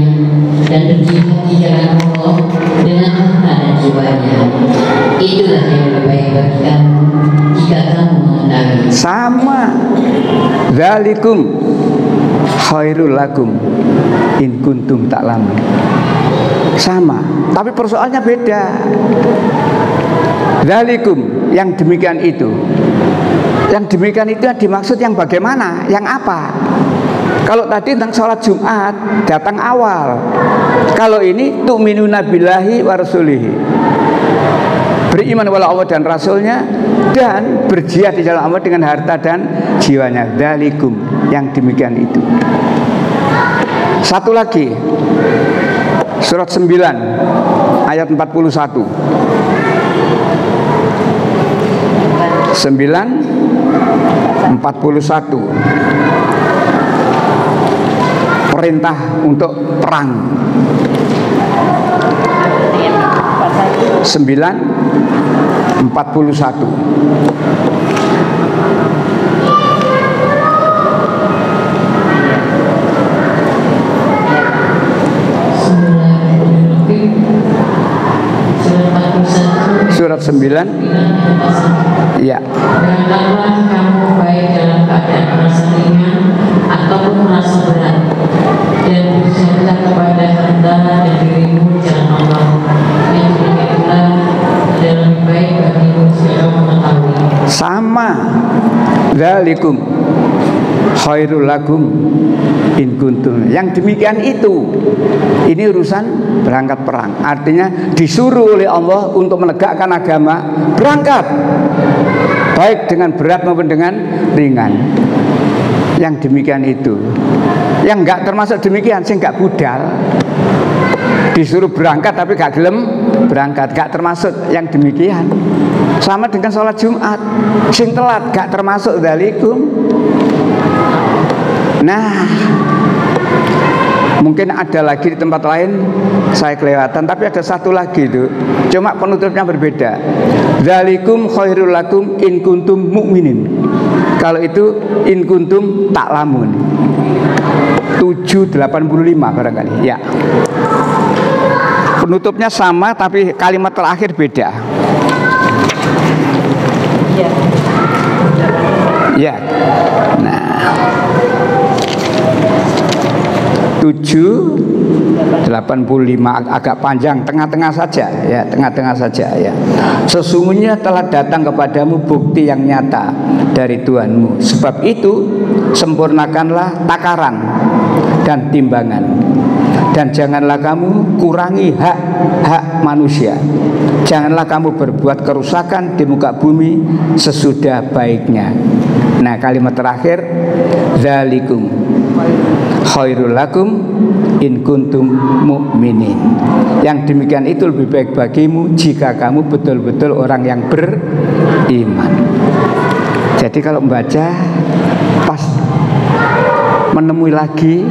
dan berjihad di jalan Allah dengan harta dan jiwanya. Itulah yang lebih baik bagi kamu jika kamu mengetahui. Sama. Dzalikum khairul lakum in kuntum ta'lamun. Sama, tapi persoalannya beda. Dzalikum, yang demikian itu. Yang demikian itu yang dimaksud yang bagaimana? Yang apa? Kalau tadi tentang sholat Jumat datang awal. Kalau ini tu'minuna billahi wa rasulihi. Beriman kepada Allah dan Rasulnya dan berjihad di jalan Allah dengan harta dan jiwanya. Dzalikum, yang demikian itu. Satu lagi. Surat 9 ayat 41. 9:41. Perintah untuk perang. 9:41. Surat 9. Ya. Janganlah kamu baik dalam keadaan merasa ringan ataupun merasa berat, dan berjihadlah kepada harta dan dirimu jalan Allah. Yang demikianlah adalah lebih baik bagimu jika kamu mengetahui. Sama. Dzalikum khairul lakum in kuntum. Yang demikian itu, ini urusan berangkat perang. Artinya disuruh oleh Allah untuk menegakkan agama, berangkat, baik dengan berat maupun dengan ringan. Yang demikian itu. Yang enggak termasuk demikian, sih enggak budal, disuruh berangkat tapi gak gelem berangkat, gak termasuk yang demikian. Sama dengan sholat Jumat, sing telat gak termasuk dzalikum. Nah, mungkin ada lagi di tempat lain saya kelewatan, tapi ada satu lagi itu, cuma penutupnya berbeda. Dzalikum khairul lakum in kuntum mu'minin. Kalau itu in kuntum ta'lamun. 785 barangkali. Ya. Penutupnya sama tapi kalimat terakhir beda. Ya. Nah. 785 agak panjang, tengah-tengah saja ya, tengah-tengah saja ya. Sesungguhnya telah datang kepadamu bukti yang nyata dari Tuhanmu. Sebab itu sempurnakanlah takaran dan timbangan, dan janganlah kamu kurangi hak manusia. Janganlah kamu berbuat kerusakan di muka bumi sesudah baiknya. Nah, kalimat terakhir, dzalikum khairul lakum in kuntum mu'minin. Yang demikian itu lebih baik bagimu jika kamu betul-betul orang yang beriman. Jadi kalau membaca pas menemui lagi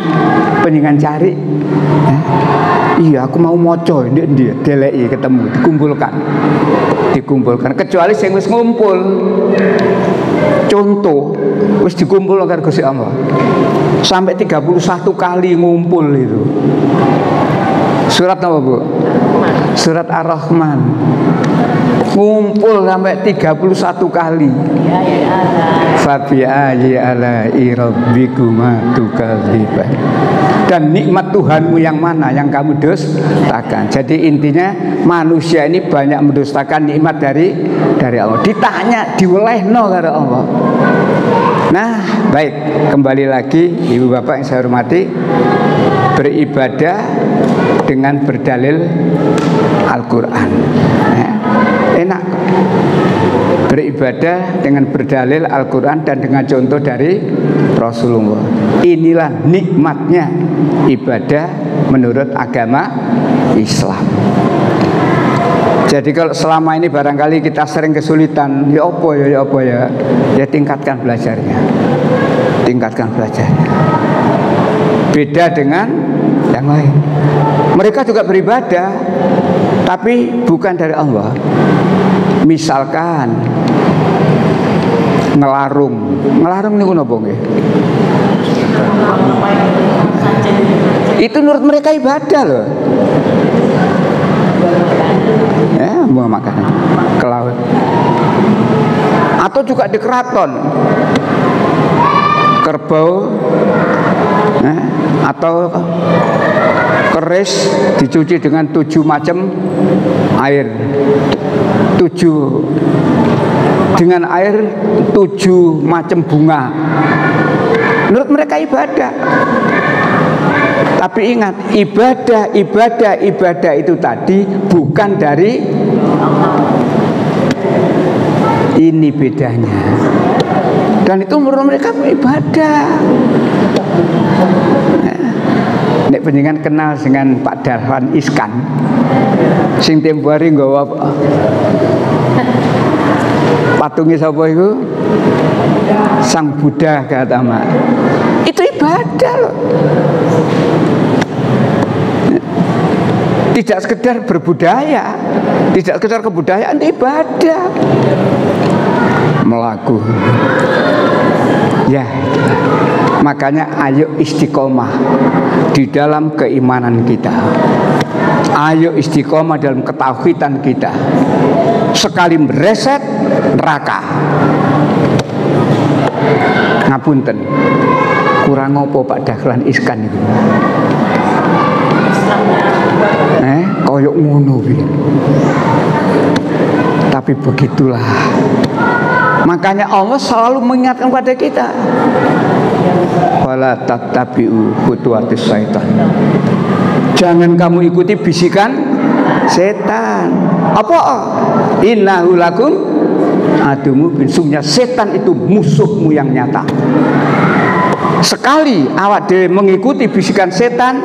peninggan cari, iya aku mau moco dia deleki ketemu dikumpulkan kecuali sing wis ngumpul. Contoh wis dikumpul karo Gusti Allah sampai 31 kali ngumpul itu. Surat apa Bu? Surat Ar-Rahman. Ngumpul sampai 31 kali. Fabi ayyi ala'i rabbikuma tukadziban. Dan nikmat Tuhanmu yang mana yang kamu dustakan. Jadi intinya manusia ini banyak mendustakan nikmat dari Allah. Ditanya, diwelehno karo Allah. Nah, baik, kembali lagi Ibu Bapak yang saya hormati, beribadah dengan berdalil Al-Quran. Enak beribadah dengan berdalil Al-Quran dan dengan contoh dari Rasulullah. Inilah nikmatnya ibadah menurut agama Islam. Jadi kalau selama ini barangkali kita sering kesulitan, ya apa ya tingkatkan belajarnya. Tingkatkan belajarnya. Beda dengan yang lain. Mereka juga beribadah, tapi bukan dari Allah. Misalkan ngelarung niku napa nggih? Itu menurut mereka ibadah loh. Ya, mau makan ke laut. Atau juga di keraton kerbau, atau keris dicuci dengan 7 macam air, 7 dengan air 7 macam bunga. Menurut mereka ibadah. Tapi ingat, ibadah itu tadi bukan dari ini bedanya. Dan itu menurut mereka ibadah. Nek penjenengan kenal dengan Pak Dahlan Iskan, sing tempo hari nggawa patungnya sapa iku? Sang Buddha Gautama. Itu ibadah loh. Tidak sekedar berbudaya, tidak sekedar kebudayaan, ibadah. Melaku. Ya. Makanya ayo istiqomah di dalam keimanan kita. Ayo istiqomah dalam ketauhidan kita. Sekali mereset neraka. Ngapunten, kurang ngopo Pak Dahlan Iskan itu. Koyok ngono piye. Tapi begitulah Makanya Allah selalu mengingatkan kepada kita, wala tattabi'u khutuwatis syaitan. Jangan kamu ikuti bisikan setan. Apa? Innahu lakum adumu bin. Sungguhnya setan itu musuhmu yang nyata. Sekali awak dhewe mengikuti bisikan setan,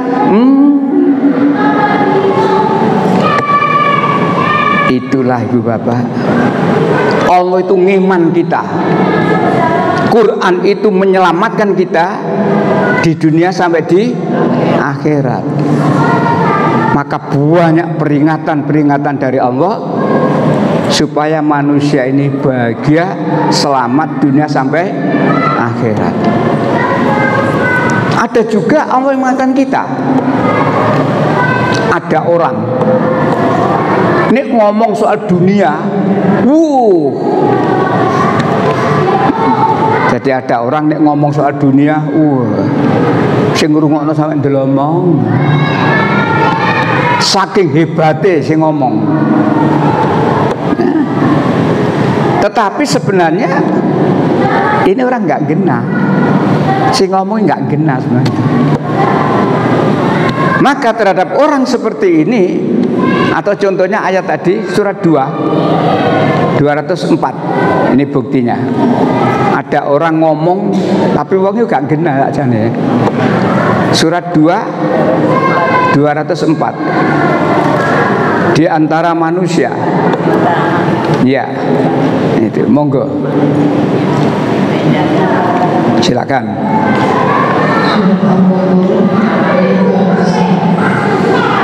itulah ibu bapak, Allah itu ngiman kita. Quran itu menyelamatkan kita di dunia sampai di akhirat. Maka banyak peringatan-peringatan dari Allah supaya manusia ini bahagia, selamat dunia sampai akhirat. Ada juga Allah yang mengatakan kita, ada orang ini ngomong soal dunia, jadi ada orang nek ngomong soal dunia, sing ngrungokno sampe ndelomong. Saking hebate sing ngomong. Tetapi sebenarnya ini orang nggak genah. Sing ngomong nggak genah sebenarnya. Maka terhadap orang seperti ini, atau contohnya ayat tadi surat 2 204, ini buktinya. Ada orang ngomong tapi wongnya gak genah aja nih. Surat 2 204. Di antara manusia. Ya, itu monggo. Silakan.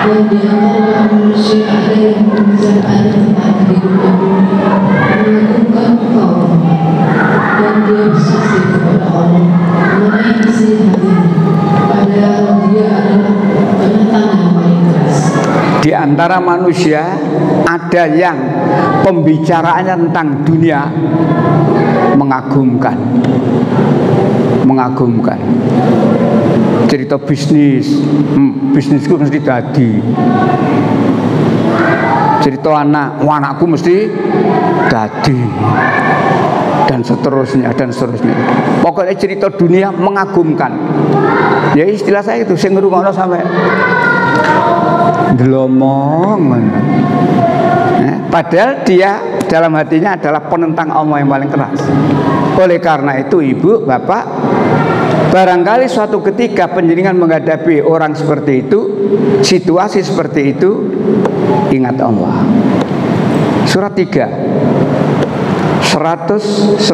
Dan di antara manusia ada yang membicarakan tentang kehidupan dunia, mengagungkan engkau, dan dia bersaksi kepada Allah mengenai isi hatinya, padahal dia adalah penentang yang paling keras. Di antara manusia ada yang pembicaraannya tentang dunia mengagumkan, cerita bisnisku mesti dadi, cerita anakku mesti dadi, dan seterusnya. Pokoknya cerita dunia mengagumkan. Ya istilah saya itu, sing ngrungokno sampe ndelomong. Padahal dia dalam hatinya adalah penentang Allah yang paling keras. Oleh karena itu ibu, bapak, barangkali suatu ketika penjenengan menghadapi orang seperti itu, situasi seperti itu, ingat Allah. Surat 3 196.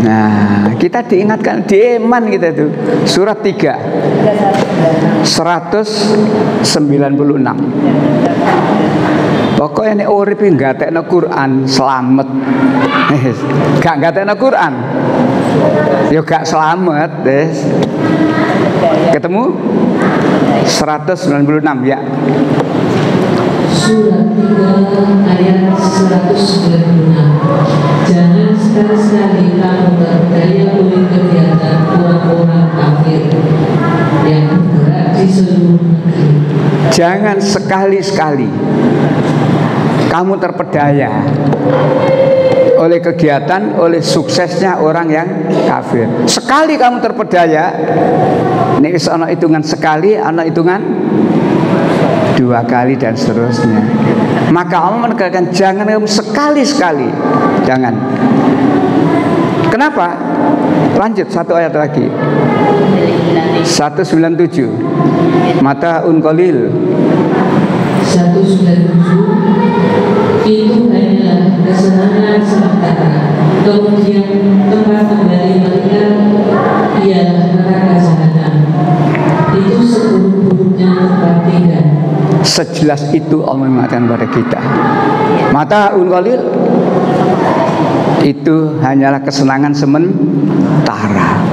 Nah, kita diingatkan di iman kita itu. Surat 3 196. Pokoknya ini urip nggatekno Quran selamat. Gak nggatekno Quran, ya gak selamat, des. Ketemu 196 ya. Surat 3 ayat 196. Jangan sekali-sekali kamu berdaya oleh kegiatan orang-orang kafir yang bergerak di seluruh negeri. Jangan sekali-sekali kamu terpedaya oleh kegiatan, oleh suksesnya orang yang kafir. Sekali kamu terpedaya, ini ana hitungan sekali, ana hitungan 2 kali dan seterusnya. Maka Allah menekankan jangan kamu sekali-sekali, jangan. Kenapa? Lanjut satu ayat lagi. 197. Mata unqalil. 197 itu hanyalah kesenangan sementara, kemudian tempat kembali mereka ialah neraka jahanam. Itu seburuk-buruknya tempat tinggal. Sejelas itu Allah mengatakan kepada kita, mata unqalil itu hanyalah kesenangan sementara.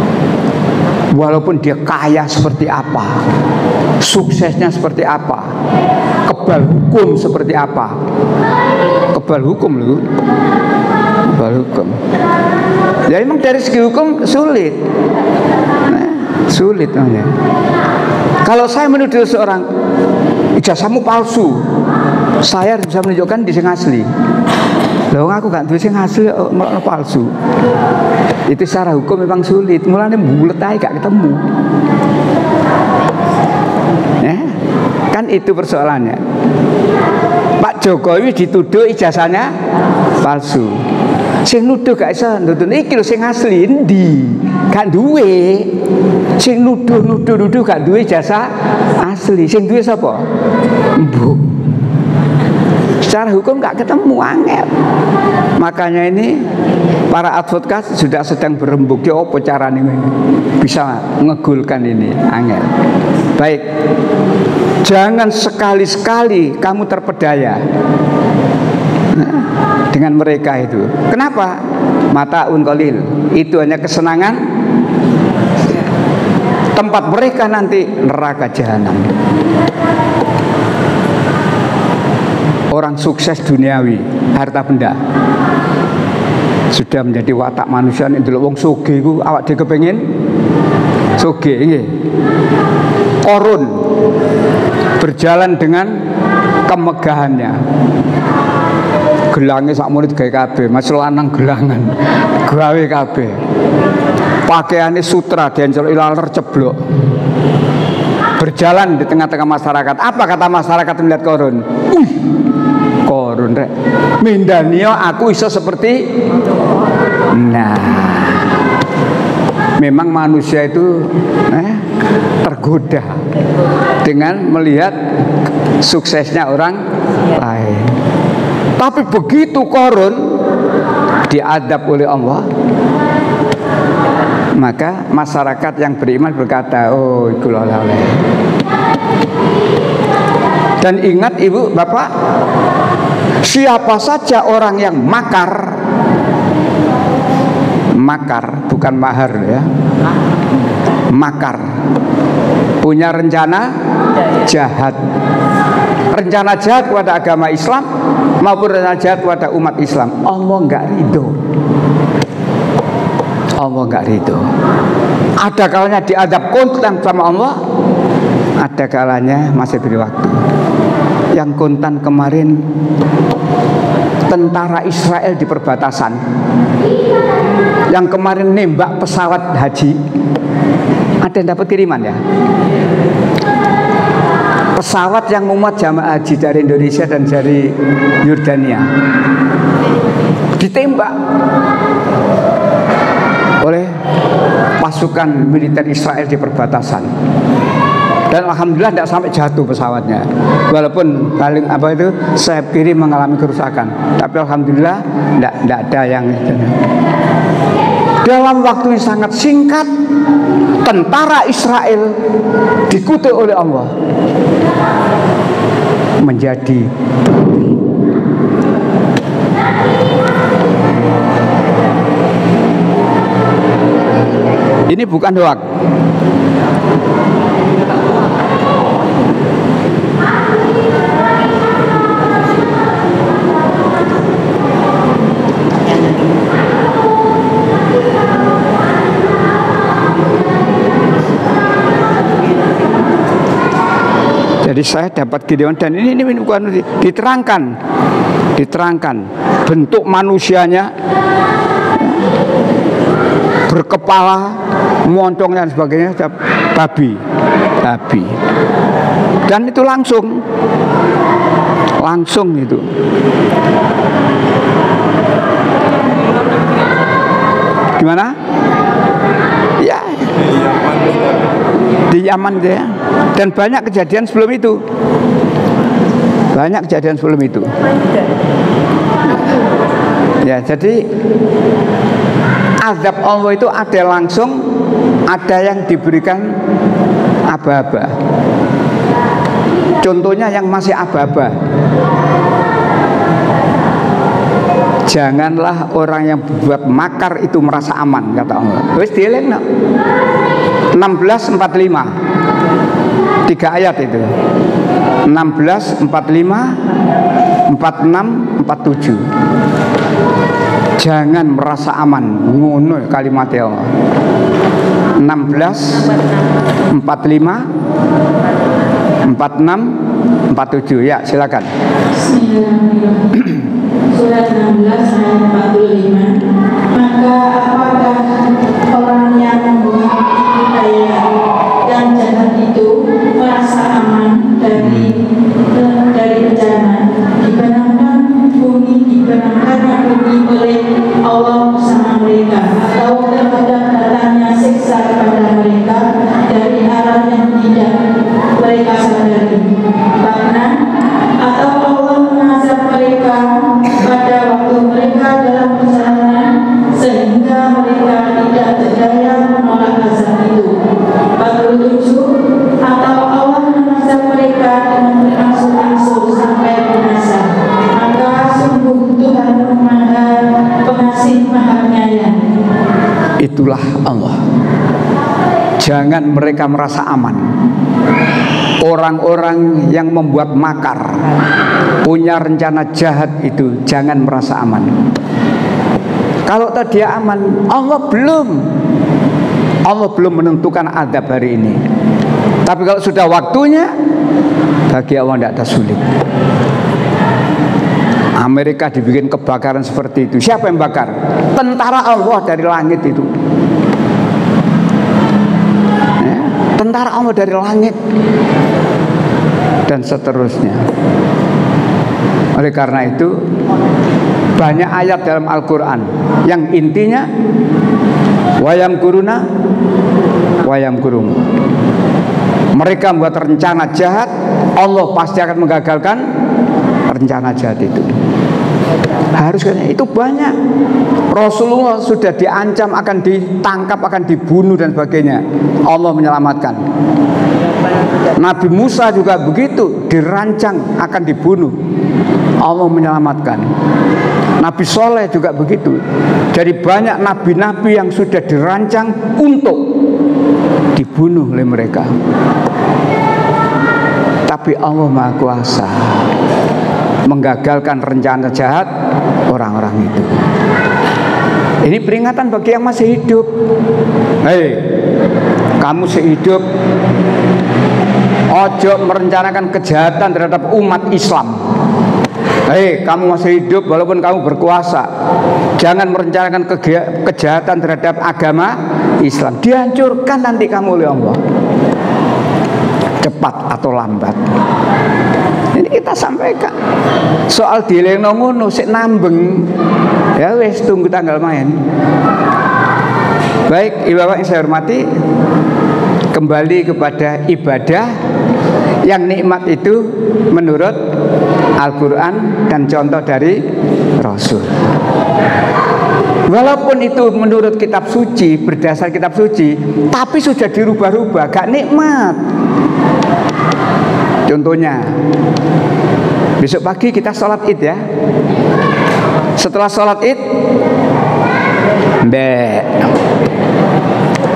Walaupun dia kaya seperti apa, suksesnya seperti apa, kebal hukum seperti apa, kebal hukum loh, kebal hukum. Ya memang dari segi hukum sulit, sulit namanya. Kalau saya menuduh seorang, ijazahmu palsu, saya bisa menunjukkan di sini asli. Loh aku gak duwe sing asli malah palsu. Itu secara hukum memang sulit. Mulane bulet ae gak ketemu. Kan itu persoalannya. Pak Jokowi dituduh ijazahnya palsu. Sing nuduh gak iso nuduh iki lho sing asli endi? Gak duwe. Sing nuduh gak duwe ijazah asli. Sing duwe sapa? Mbok. Secara hukum gak ketemu, angel. Makanya ini para advokat sudah sedang berembuk ya apa carane bisa ngegulkan ini, angel. Baik. Jangan sekali-sekali kamu terpedaya dengan mereka itu. Kenapa? Mataun qalil. Itu hanya kesenangan. Tempat mereka nanti neraka jahanam. Orang sukses duniawi, harta benda sudah menjadi watak manusia. Itu wong sugih ku awak dhewe kepengin sugih nggih. Korun berjalan dengan kemegahannya. Gelange sakmono digawe kabeh, mas lanang gelangan gawe kabeh. Pakaiane sutra diencel ilaler ceblok. Berjalan di tengah-tengah masyarakat. Apa kata masyarakat melihat Korun? Korun rek mindanio aku iso seperti. Nah, memang manusia itu tergoda dengan melihat suksesnya orang lain. Tapi begitu Korun diadab oleh Allah, maka masyarakat yang beriman berkata, oh iku oleh. Dan ingat ibu bapak, siapa saja orang yang makar bukan mahar ya, makar, punya rencana jahat, rencana jahat kepada agama Islam maupun rencana jahat kepada umat Islam, Allah nggak ridho. Allah nggak ridho. Ada kalanya diadab kontan sama Allah, ada kalanya masih beri waktu. Yang kontan kemarin tentara Israel di perbatasan, yang kemarin nembak pesawat haji, ada yang dapat kiriman ya? Pesawat yang memuat jamaah haji dari Indonesia dan dari Yordania ditembak oleh pasukan militer Israel di perbatasan. Dan alhamdulillah tidak sampai jatuh pesawatnya, walaupun paling sayap kiri mengalami kerusakan, tapi alhamdulillah tidak ada yang dalam waktu yang sangat singkat tentara Israel dikutuk oleh Allah menjadi ini bukan hoak. Jadi saya dapat gideon dan ini bukan diterangkan bentuk manusianya, berkepala, moncong dan sebagainya, babi, dan itu langsung itu. Gimana? Ya, di Yaman ya. Dan banyak kejadian sebelum itu. Ya, jadi azab Allah itu ada langsung, ada yang diberikan aba-aba. Contohnya yang masih aba-aba, janganlah orang yang berbuat makar itu merasa aman, kata Allah. Wis dielingno. 16:45. 3 ayat itu. 16, 45, 46, 47. Jangan merasa aman, ngono kalimatnya Allah. 16, 45, 46, 47. Ya, silakan. surat 16 ayat 45. Maka apakah orang yang membuat budaya yang jahat itu merasa aman dari bencana diberikan bumi oleh Allah bersama mereka, atau terhadap datangnya siksa kepada mereka dari arah yang tidak mereka sadari, karena atau Allah mengazab mereka pada waktu mereka dalam perjalanan sehingga mereka tidak berdaya menolak azab itu. 47. Atau Allah mengazab mereka dengan berangsur-angsur sampai binasa, maka sungguh Tuhan Maha Pengasih Maha Penyayang. Itulah Allah. Jangan mereka merasa aman. Orang-orang yang membuat makar, punya rencana jahat itu jangan merasa aman. Kalau tadi dia aman, Allah belum menentukan adab hari ini. Tapi kalau sudah waktunya, bagi Allah tidak ada sulit. Amerika dibikin kebakaran seperti itu. Siapa yang bakar? Tentara Allah dari langit itu. Ya, tentara Allah dari langit. Dan seterusnya. Oleh karena itu, banyak ayat dalam Al-Quran yang intinya wayam kuruna wayam kurung. Mereka membuat rencana jahat, Allah pasti akan menggagalkan rencana jahat itu. Harusnya itu banyak. Rasulullah sudah diancam akan ditangkap, akan dibunuh dan sebagainya. Allah menyelamatkan. Nabi Musa juga begitu, dirancang akan dibunuh. Allah menyelamatkan. Nabi Soleh juga begitu. Jadi banyak nabi-nabi yang sudah dirancang untuk dibunuh oleh mereka. Tapi Allah Maha Kuasa menggagalkan rencana jahat orang-orang itu. Ini peringatan bagi yang masih hidup. Hei, kamu sehidup, ojo merencanakan kejahatan terhadap umat Islam. Hei, kamu masih hidup walaupun kamu berkuasa, jangan merencanakan kejahatan terhadap agama Islam. Dihancurkan nanti kamu oleh Allah, cepat atau lambat. Ini kita sampaikan. Soal dilengno ngono sik nambeng, ya wis tunggu tanggal main. Baik, Ibu Bapak yang saya hormati, kembali kepada ibadah yang nikmat itu menurut Al-Quran dan contoh dari Rasul. Walaupun itu menurut kitab suci, berdasar kitab suci, tapi sudah dirubah-rubah, gak nikmat. Contohnya, besok pagi kita sholat id ya. Setelah sholat id,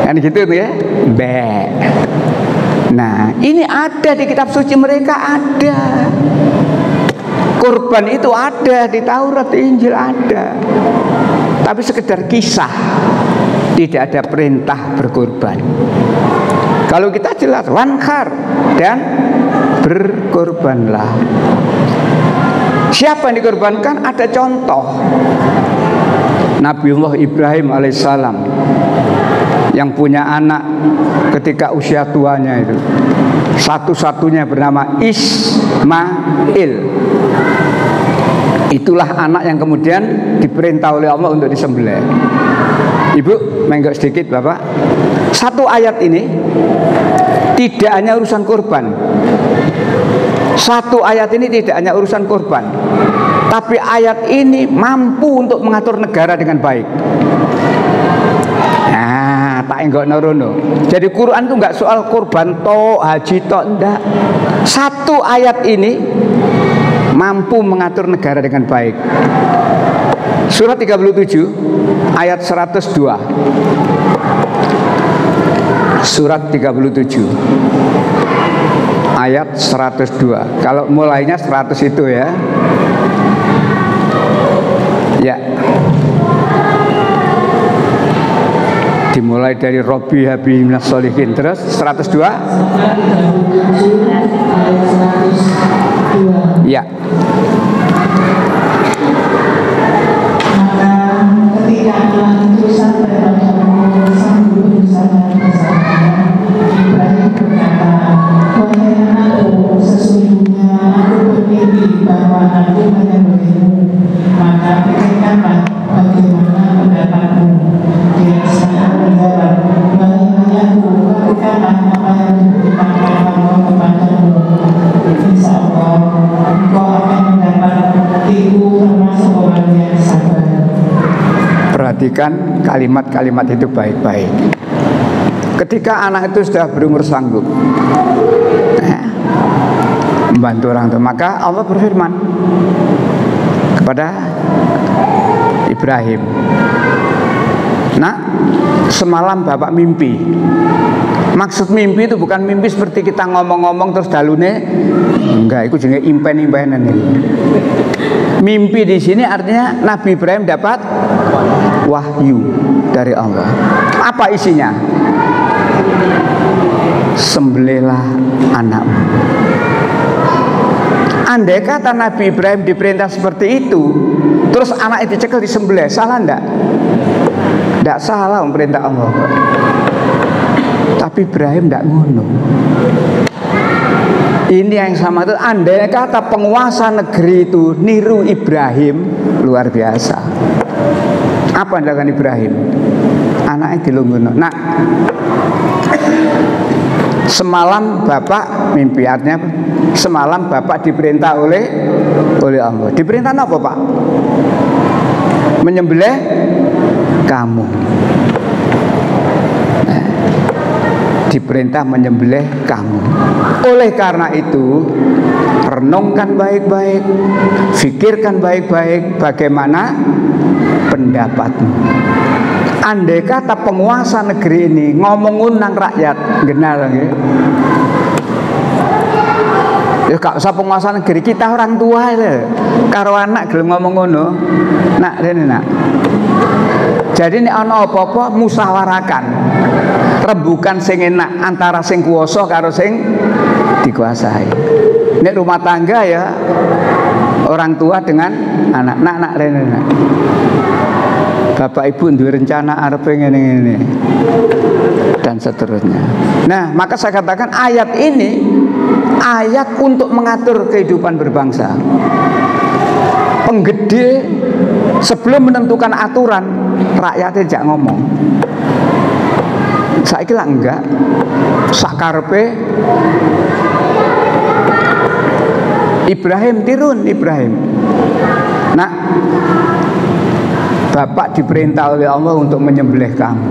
kan gitu tuh ya, Nah, ini ada di kitab suci mereka, ada. Kurban itu ada di Taurat, di Injil ada. Tapi sekedar kisah, tidak ada perintah berkorban. Kalau kita jelas wanhar dan berkorbanlah. Siapa yang dikorbankan? Ada contoh. Nabiullah Ibrahim alaihissalam yang punya anak ketika usia tuanya itu, satu-satunya bernama Ismail. Itulah anak yang kemudian diperintah oleh Allah untuk disembelih. Ibu, menggok sedikit Bapak. Satu ayat ini tidak hanya urusan kurban. Satu ayat ini tidak hanya urusan kurban, tapi ayat ini mampu untuk mengatur negara dengan baik. Nah, tak enggak norono. Jadi Quran itu enggak soal kurban to, haji to, enggak. Satu ayat ini mampu mengatur negara dengan baik. Surat 37 ayat 102. Surat 37 ayat 102. Kalau mulainya 100 itu ya. Ya. Dimulai dari Robi Habi Minas Solihin. Terus 102. Ya. perhatikan kalimat-kalimat itu baik-baik. Ketika anak itu sudah berumur sanggup membantu orang tua, maka Allah berfirman kepada Ibrahim, "Nak, semalam bapak mimpi." Maksud mimpi itu bukan mimpi seperti kita ngomong-ngomong terus dalune, enggak, itu jenenge impen-impenan itu. Mimpi di sini artinya Nabi Ibrahim dapat wahyu dari Allah. Apa isinya? Sembelihlah anakmu. Andai kata Nabi Ibrahim diperintah seperti itu, terus anak itu dicekel disembelih, salah enggak? Enggak salah perintah Allah. Tapi Ibrahim tidak ngono. Ini yang sama itu, andai kata penguasa negeri itu niru Ibrahim, luar biasa. Apa yang dilakukan Ibrahim? Anaknya dilungguno. Nah, semalam bapak mimpi, artinya semalam bapak diperintah oleh Allah. Diperintah apa pak? Menyembelih kamu. Diperintah menyembelih kamu. Oleh karena itu, renungkan baik-baik, fikirkan baik-baik bagaimana pendapatmu. Andai kata penguasa negeri ini ngomong nang rakyat, genal nggih. Ya gak usah penguasa negeri, kita orang tua itu karo anak gelem ngomong ngono. Nak rene nak. Jadi nek ana apa-apa musyawarahkan. Rembukan sing enak antara sing kuwasa karo sing dikuasai. Nek rumah tangga ya orang tua dengan anak. Nak rene nak. Bapak ibu duwe rencana arep ngene-ngene dan seterusnya. Nah, maka saya katakan ayat ini ayat untuk mengatur kehidupan berbangsa. Penggede sebelum menentukan aturan, rakyatnya jak ngomong. Saiki lah enggak, sakarepe Ibrahim tirun Ibrahim. Nah, bapak diperintah oleh Allah untuk menyembelih kamu.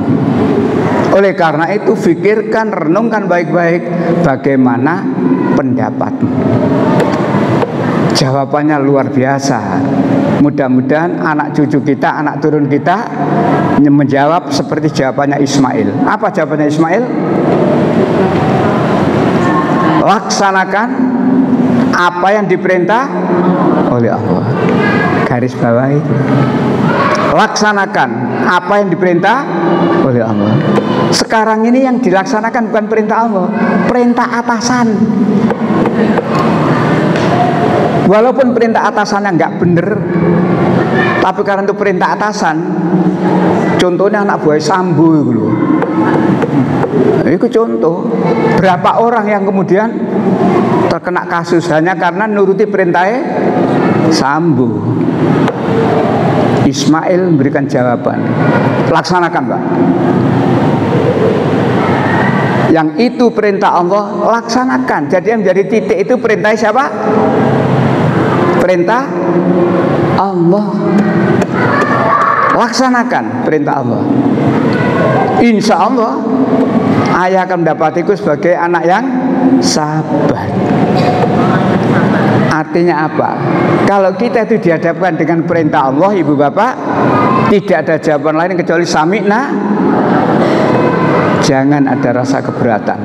Oleh karena itu fikirkan, renungkan baik-baik bagaimana pendapatmu. Jawabannya luar biasa. Mudah-mudahan anak cucu kita, anak turun kita menjawab seperti jawabannya Ismail. Apa jawabannya Ismail? Laksanakan apa yang diperintah oleh Allah. Garis bawah itu. Laksanakan apa yang diperintah oleh Allah. Sekarang ini yang dilaksanakan bukan perintah Allah, perintah atasan. Walaupun perintah atasannya nggak bener, tapi karena itu perintah atasan. Contohnya anak buah Sambo itu loh. Itu contoh. Berapa orang yang kemudian terkena kasus hanya karena nuruti perintahnya Sambo. Ismail memberikan jawaban, laksanakan Pak. Yang itu perintah Allah, laksanakan. Jadi yang menjadi titik itu perintah siapa? Perintah Allah. Laksanakan perintah Allah. Insya Allah ayah akan mendapatiku sebagai anak yang sabar. Artinya apa? Kalau kita itu dihadapkan dengan perintah Allah, ibu bapak, tidak ada jawaban lain kecuali sami'na. Jangan ada rasa keberatan.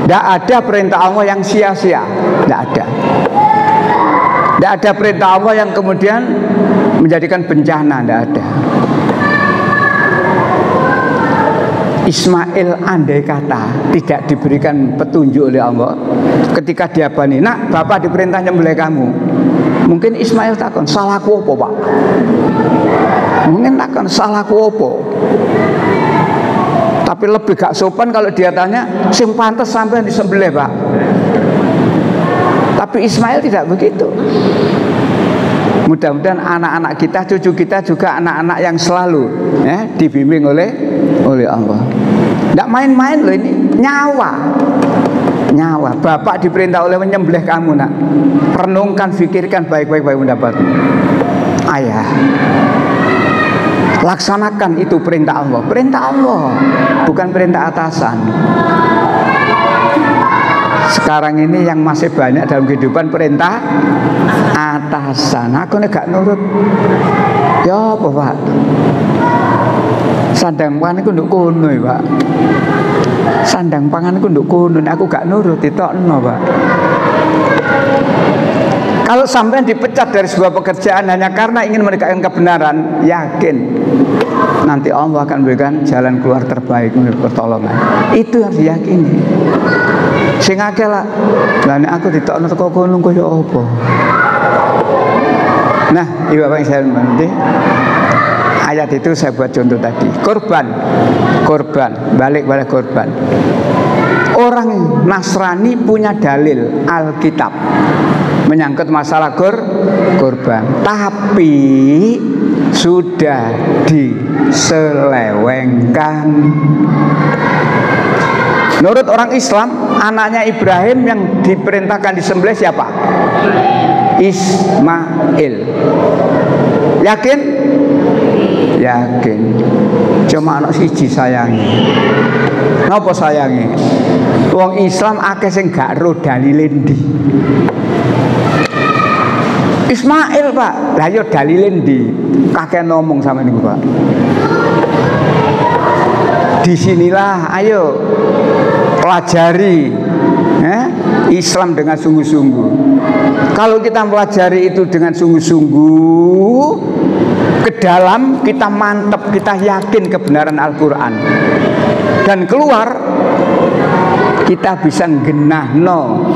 Tidak ada perintah Allah yang sia-sia. Tidak ada. Tidak ada perintah Allah yang kemudian menjadikan bencana. Tidak ada. Ismail andai kata tidak diberikan petunjuk oleh Allah, ketika dia bani, nak bapak diperintah nyembelih kamu, mungkin Ismail takon salahku apa pak? Mungkin takon salahku apa? Tapi lebih gak sopan kalau dia tanya sing pantes sampai disembelih pak. Tapi Ismail tidak begitu. Mudah-mudahan anak-anak kita, cucu kita juga anak-anak yang selalu dibimbing oleh Allah. Tidak main-main loh ini, nyawa. Bapak diperintah oleh menyembelih kamu nak. Renungkan, fikirkan baik-baik pendapatmu. Ayah, Laksanakan itu perintah Allah. Perintah Allah, bukan perintah atasan. Sekarang ini yang masih banyak dalam kehidupan perintah atasan. Aku nek gak nurut, ya apa Pak? Sandang pangan iku nduk kono ya Pak. Sandang pangan iku nduk kono, aku gak nurut ditokno Pak. Kalau sampai dipecat dari sebuah pekerjaan hanya karena ingin menegakkan kebenaran, yakin nanti Allah akan berikan jalan keluar terbaik menurut pertolongan. Itu harus diyakini. Sing akeh lah, nek aku ditokno teko kono kaya apa. Nah, Ibu Bapak yang saya hormati, ayat itu saya buat contoh tadi. Korban, balik pada korban. Orang Nasrani punya dalil Alkitab menyangkut masalah korban, tapi sudah diselewengkan. Menurut orang Islam, anaknya Ibrahim yang diperintahkan disembelih siapa? Ismail. Yakin? Yakin. Cuma anak siji sayangi. Napa sayangi? Wong Islam akeh sing gak ro dalile ndi. Ismail Pak, lah yo dalile ndi? Kakek ngomong sama niku Pak. Disinilah ayo pelajari Islam dengan sungguh-sungguh. Kalau kita pelajari itu dengan sungguh-sungguh, ke dalam kita mantap, kita yakin kebenaran Al-Quran, dan keluar kita bisa genahno,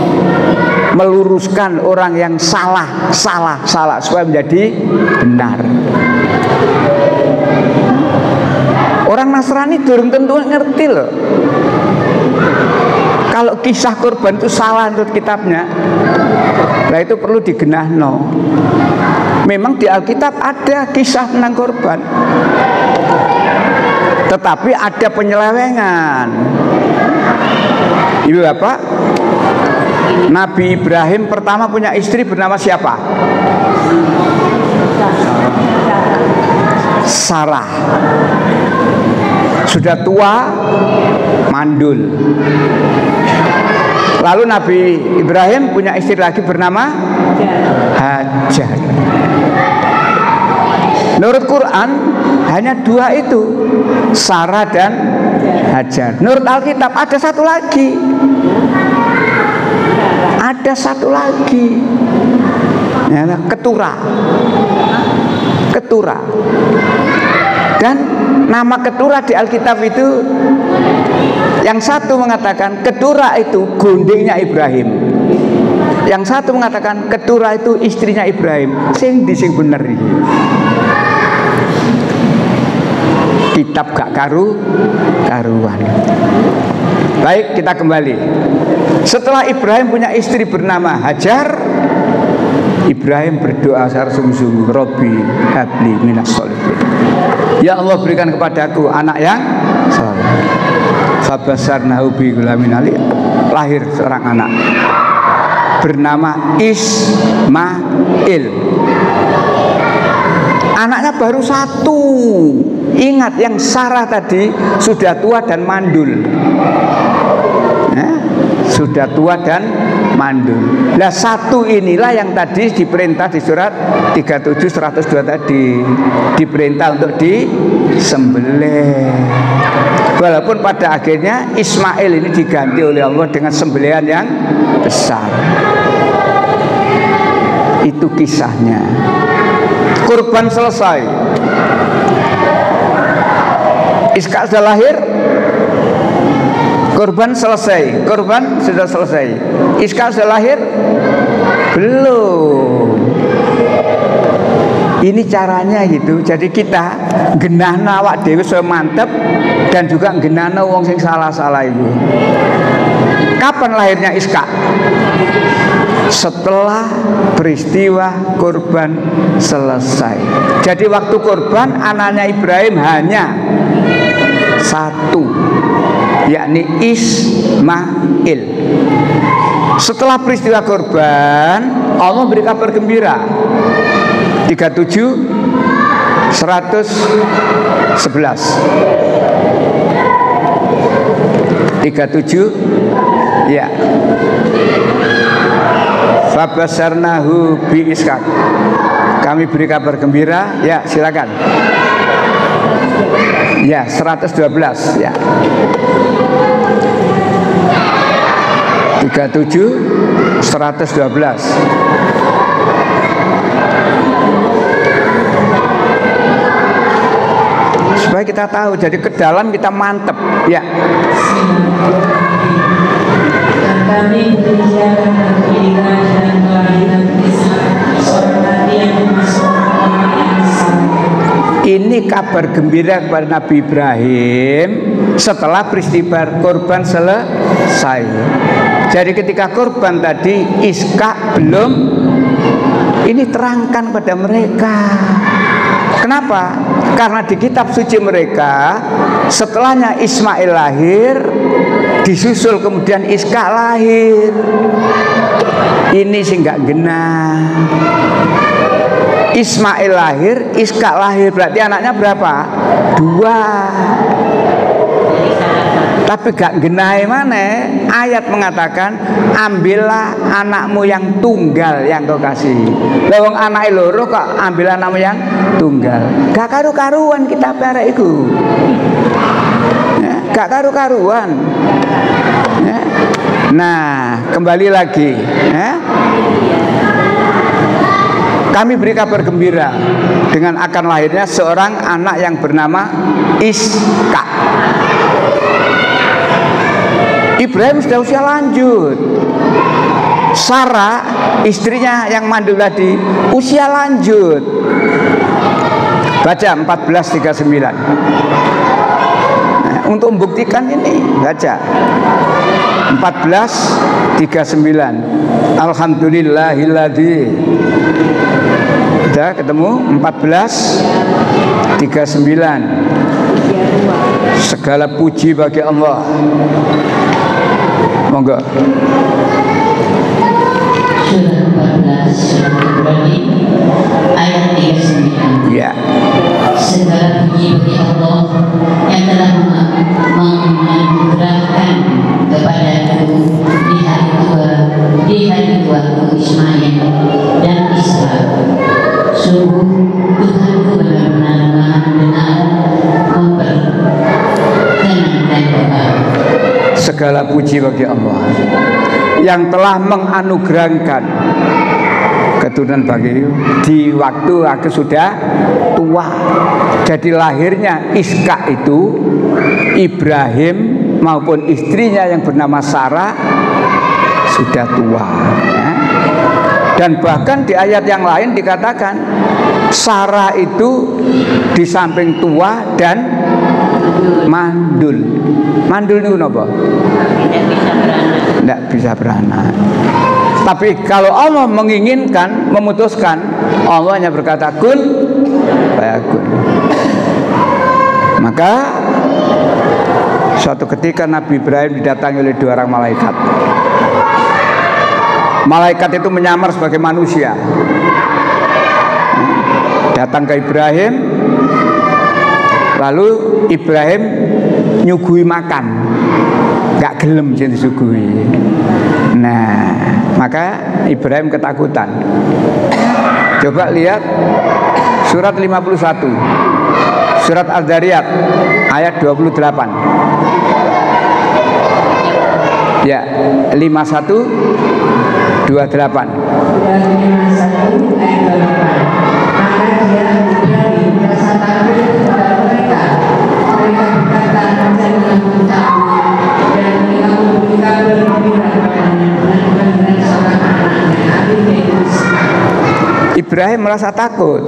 meluruskan orang yang salah supaya menjadi benar. Orang Nasrani durung tentu ngerti loh. Kalau kisah korban itu salah menurut kitabnya, nah itu perlu digenahno. Memang di Alkitab ada kisah tentang korban, tetapi ada penyelewengan. Ibu Bapak, Nabi Ibrahim pertama punya istri bernama siapa? Sarah. Sudah tua, mandul. Lalu Nabi Ibrahim punya istri lagi bernama Hajar. Menurut Quran hanya dua itu, Sarah dan Hajar. Menurut Alkitab ada satu lagi. Ada satu lagi. Ya, Keturah. Dan nama Keturah di Alkitab itu, yang satu mengatakan Keturah itu gundingnya Ibrahim, yang satu mengatakan Keturah itu istrinya Ibrahim. Sing bener iki. Kitab gak karuan. Baik, kita kembali. Setelah Ibrahim punya istri bernama Hajar, Ibrahim berdoa secara sungguh-sungguh, Robbi habli minas sholihin. Ya Allah, berikan kepadaku anak yang saleh. Fabasarnahu bi ghulamin alim. Lahir seorang anak bernama Ismail. Anaknya baru satu. Ingat, yang Sarah tadi sudah tua dan mandul. Sudah tua dan mandul. Nah, satu inilah yang tadi diperintah di surat 37:102 tadi, diperintah untuk disembelih. Walaupun pada akhirnya Ismail ini diganti oleh Allah dengan sembelihan yang besar. Itu kisahnya. Kurban selesai. Iskak sudah lahir. Kurban selesai, kurban sudah selesai. Iskak sudah lahir? Belum. Ini caranya gitu. Jadi kita genahna awak dhewe supaya mantep, dan juga genahna wong sing salah-salah itu. Kapan lahirnya Iskak? Setelah peristiwa kurban selesai. Jadi waktu kurban anaknya Ibrahim hanya satu, yakni Ismail. Setelah peristiwa kurban, Allah beri kabar gembira. 37 111. 37. Ya. Fabasarnahu bi Ishaq. Kami beri kabar gembira. Ya, silakan. Ya, 112. Ya. 37 112. Supaya kita tahu, jadi ke dalam kita mantep. Ya. Dan kami berbicara pendidikan dan kelahiran Ishak, seorang nabi yang termasuk orang yang saleh. Ini kabar gembira kepada Nabi Ibrahim setelah peristiwa korban selesai. Jadi ketika korban tadi Ishak belum, ini terangkan pada mereka. Kenapa? Karena di kitab suci mereka setelahnya Ismail lahir, disusul kemudian Ishak lahir. Ini sih nggak genah. Ismail lahir, Ishak lahir, berarti anaknya berapa? 2. Tapi gak genai mana? Ayat mengatakan, ambillah anakmu yang tunggal yang kau kasih. Lawang anak loro kok ambil anakmu yang tunggal. Gak karu-karuan kita perek iku. Ya, gak karu-karuan. Ya. Nah, kembali lagi. Ya. Kami beri kabar gembira dengan akan lahirnya seorang anak yang bernama Ishak. Ibrahim sudah usia lanjut. Sarah, istrinya yang mandul tadi, usia lanjut. Baca 14:39. Nah, untuk membuktikan ini, baca 14:39. Alhamdulillahilladzi. Sudah ketemu 14:39. Segala puji bagi Allah. Monggo. Surah 14 Ibrahim ayat 39. Ya. Segala puji bagi Allah yang telah menganugerahkan kepadaku di hari tuaku Ismail dan Ishak. Sungguh Tuhanku benar-benar Maha mendengar memperkenankan doa. Segala puji bagi Allah yang telah menganugerahkan keturunan bagi di waktu aku sudah tua. Jadi lahirnya Ishak itu Ibrahim maupun istrinya yang bernama Sarah sudah tua. Ya. Dan bahkan di ayat yang lain dikatakan Sarah itu di samping tua dan mandul. Mandul itu apa? Tidak bisa beranak. Tapi kalau Allah menginginkan, memutuskan, Allah hanya berkata kun fayakun. Maka suatu ketika Nabi Ibrahim didatangi oleh 2 orang malaikat. Malaikat itu menyamar sebagai manusia. Datang ke Ibrahim, lalu Ibrahim nyuguhi makan, gak gelem sing disuguhi. Nah, maka Ibrahim ketakutan. Coba lihat surat 51, surat Al-Dzariyat ayat 28. Ya, 51 28. Surat 51 ayat 28. Maka dia Ibrahim merasa takut kepada mereka. Mereka berkata, janganlah takut. Dan mereka memberi kabar gembira kepadanya dengan seorang anaknya, adiknya Ishak. Ibrahim merasa takut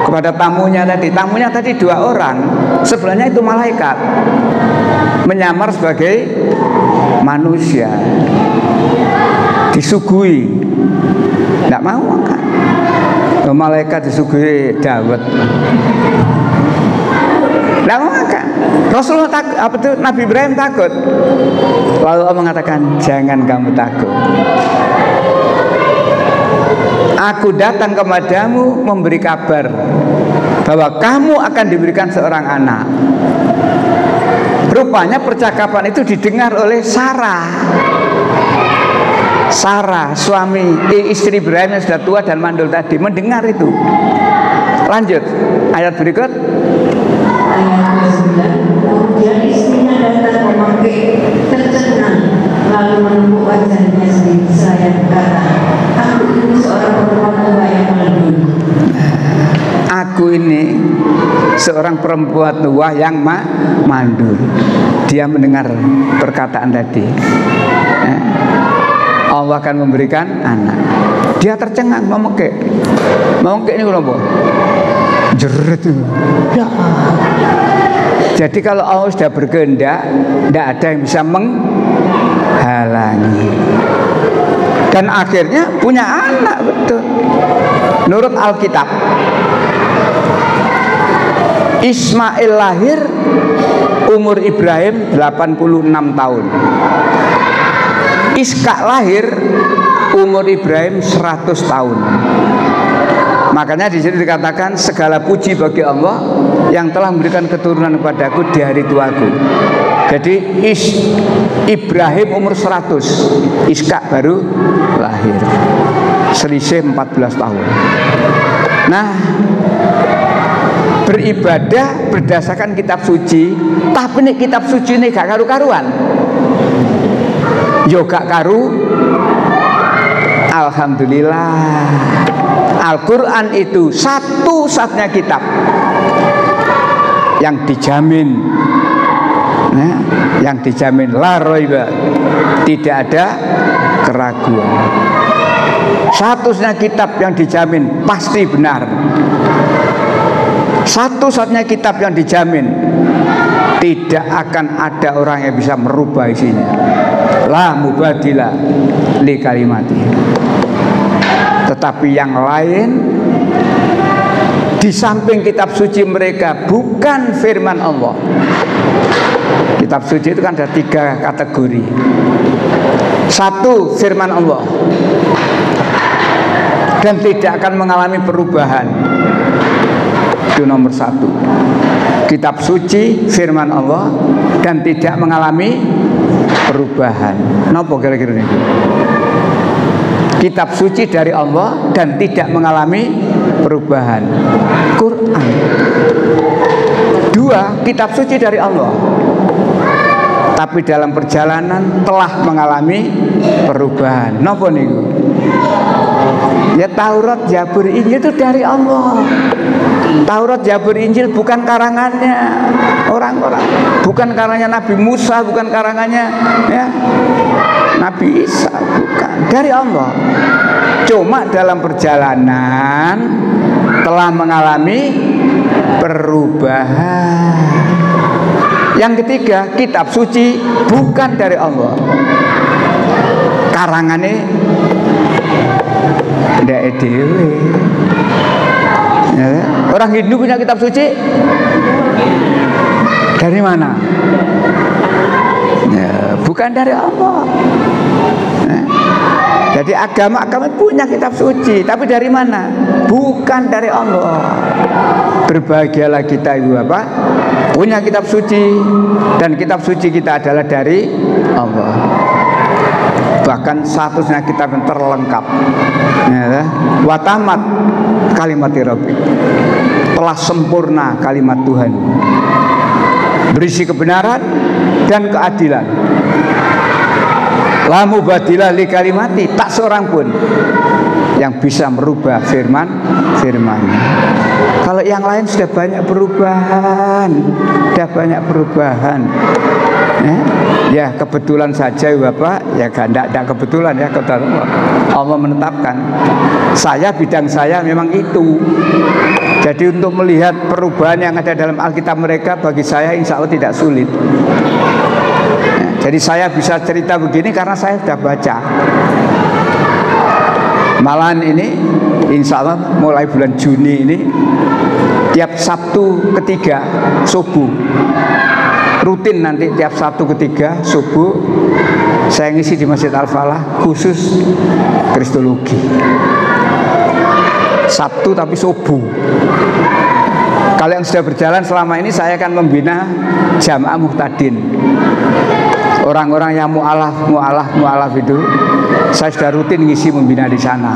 kepada tamunya tadi. Tamunya tadi 2 orang. Sebelahnya itu malaikat menyamar sebagai manusia. Disuguhi, tidak mau makan. Malaikat disuguhi dawet, tidak mau makan. Rasulullah takut, apa itu? Nabi Ibrahim takut. Lalu Allah mengatakan, jangan kamu takut. Aku datang kepadamu memberi kabar bahwa kamu akan diberikan seorang anak. Rupanya percakapan itu didengar oleh Sarah. Sarah, istri Ibrahim yang sudah tua dan mandul tadi, mendengar itu. Lanjut, ayat berikut. Ayat 29. Kemudian istrinya datang memakai tercengang, lalu menepuk wajahnya seraya berkata, aku ini seorang perempuan tua yang mandul. Aku ini seorang perempuan tua yang mandul. Dia mendengar perkataan tadi. Allah akan memberikan anak. Dia tercengang, memekek ini kenapa? Jerit itu. Ya. Jadi kalau Allah sudah berkehendak, tidak ada yang bisa menghalangi. Dan akhirnya punya anak, betul. Menurut Alkitab, Ismail lahir umur Ibrahim 86 tahun. Ishak lahir umur Ibrahim 100 tahun. Makanya di sini dikatakan segala puji bagi Allah yang telah memberikan keturunan kepadaku di hari tuaku. Jadi Ibrahim umur 100, Ishak baru lahir. Selisih 14 tahun. Nah, beribadah berdasarkan kitab suci, tapi nih kitab suci ini gak karu-karuan. Yo gak karu. Alhamdulillah, Al-Quran itu satu-satunya kitab yang dijamin, yang dijamin la raiba, tidak ada keraguan. Satu-satunya kitab yang dijamin pasti benar. Satu-satunya kitab yang dijamin tidak akan ada orang yang bisa merubah isinya. La mubadila li kalimati. Tetapi yang lain di samping kitab suci mereka bukan firman Allah. Kitab suci itu kan ada 3 kategori. 1, firman Allah, dan tidak akan mengalami perubahan. Itu nomor 1. Kitab suci firman Allah dan tidak mengalami perubahan. Napa kira-kira ini? Kitab suci dari Allah dan tidak mengalami perubahan. Quran. 2, kitab suci dari Allah, tapi dalam perjalanan telah mengalami perubahan. Napa niku? Ya Taurat, Zabur, Injil itu dari Allah. Taurat, Zabur, Injil bukan karangannya orang-orang, bukan karangannya Nabi Musa, bukan karangannya Nabi Isa, bukan, dari Allah. Cuma dalam perjalanan telah mengalami perubahan. Yang ketiga, kitab suci bukan dari Allah, karangannya ndak dhewe. Ya, orang Hindu punya kitab suci dari mana? Ya, bukan dari Allah. Jadi agama-agama punya kitab suci, tapi dari mana? Bukan dari Allah. Berbahagialah kita ibu bapak punya kitab suci, dan kitab suci kita adalah dari Allah. Bahkan satunya kitab yang terlengkap. Ya, watamat kalimat Rabbi, telah sempurna kalimat Tuhan, berisi kebenaran dan keadilan. La mubadilah li kalimati, tak seorang pun yang bisa merubah firman-Nya. Kalau yang lain sudah banyak perubahan, Ya kebetulan saja Bapak, ya tidak kebetulan ya, Allah menetapkan. Bidang saya memang itu. Jadi untuk melihat perubahan yang ada dalam Alkitab mereka, bagi saya insya Allah tidak sulit. Jadi saya bisa cerita begini karena saya sudah baca. Malahan ini insya Allah mulai bulan Juni ini, tiap Sabtu ketiga subuh, rutin nanti tiap Sabtu ketiga subuh saya ngisi di Masjid Al-Falah khusus Kristologi. Sabtu tapi subuh. Kalau yang sudah berjalan selama ini, saya akan membina jamaah muhtadin. Orang-orang yang mu'alaf itu, saya sudah rutin ngisi membina di sana.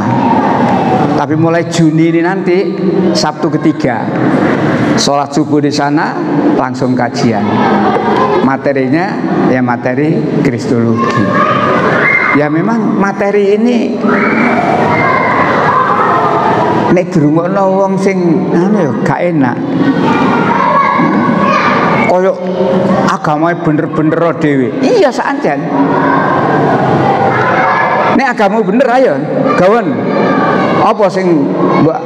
Tapi mulai Juni ini nanti, Sabtu ketiga, sholat subuh di sana, langsung kajian. Materinya ya materi kristologi. Ya memang materi ini nek dirungokno wong sing ya gak enak. Koyo agama bener-bener dhewe. Iya saanjan. Nek agama bener ayo, gawen. Apa sing mbok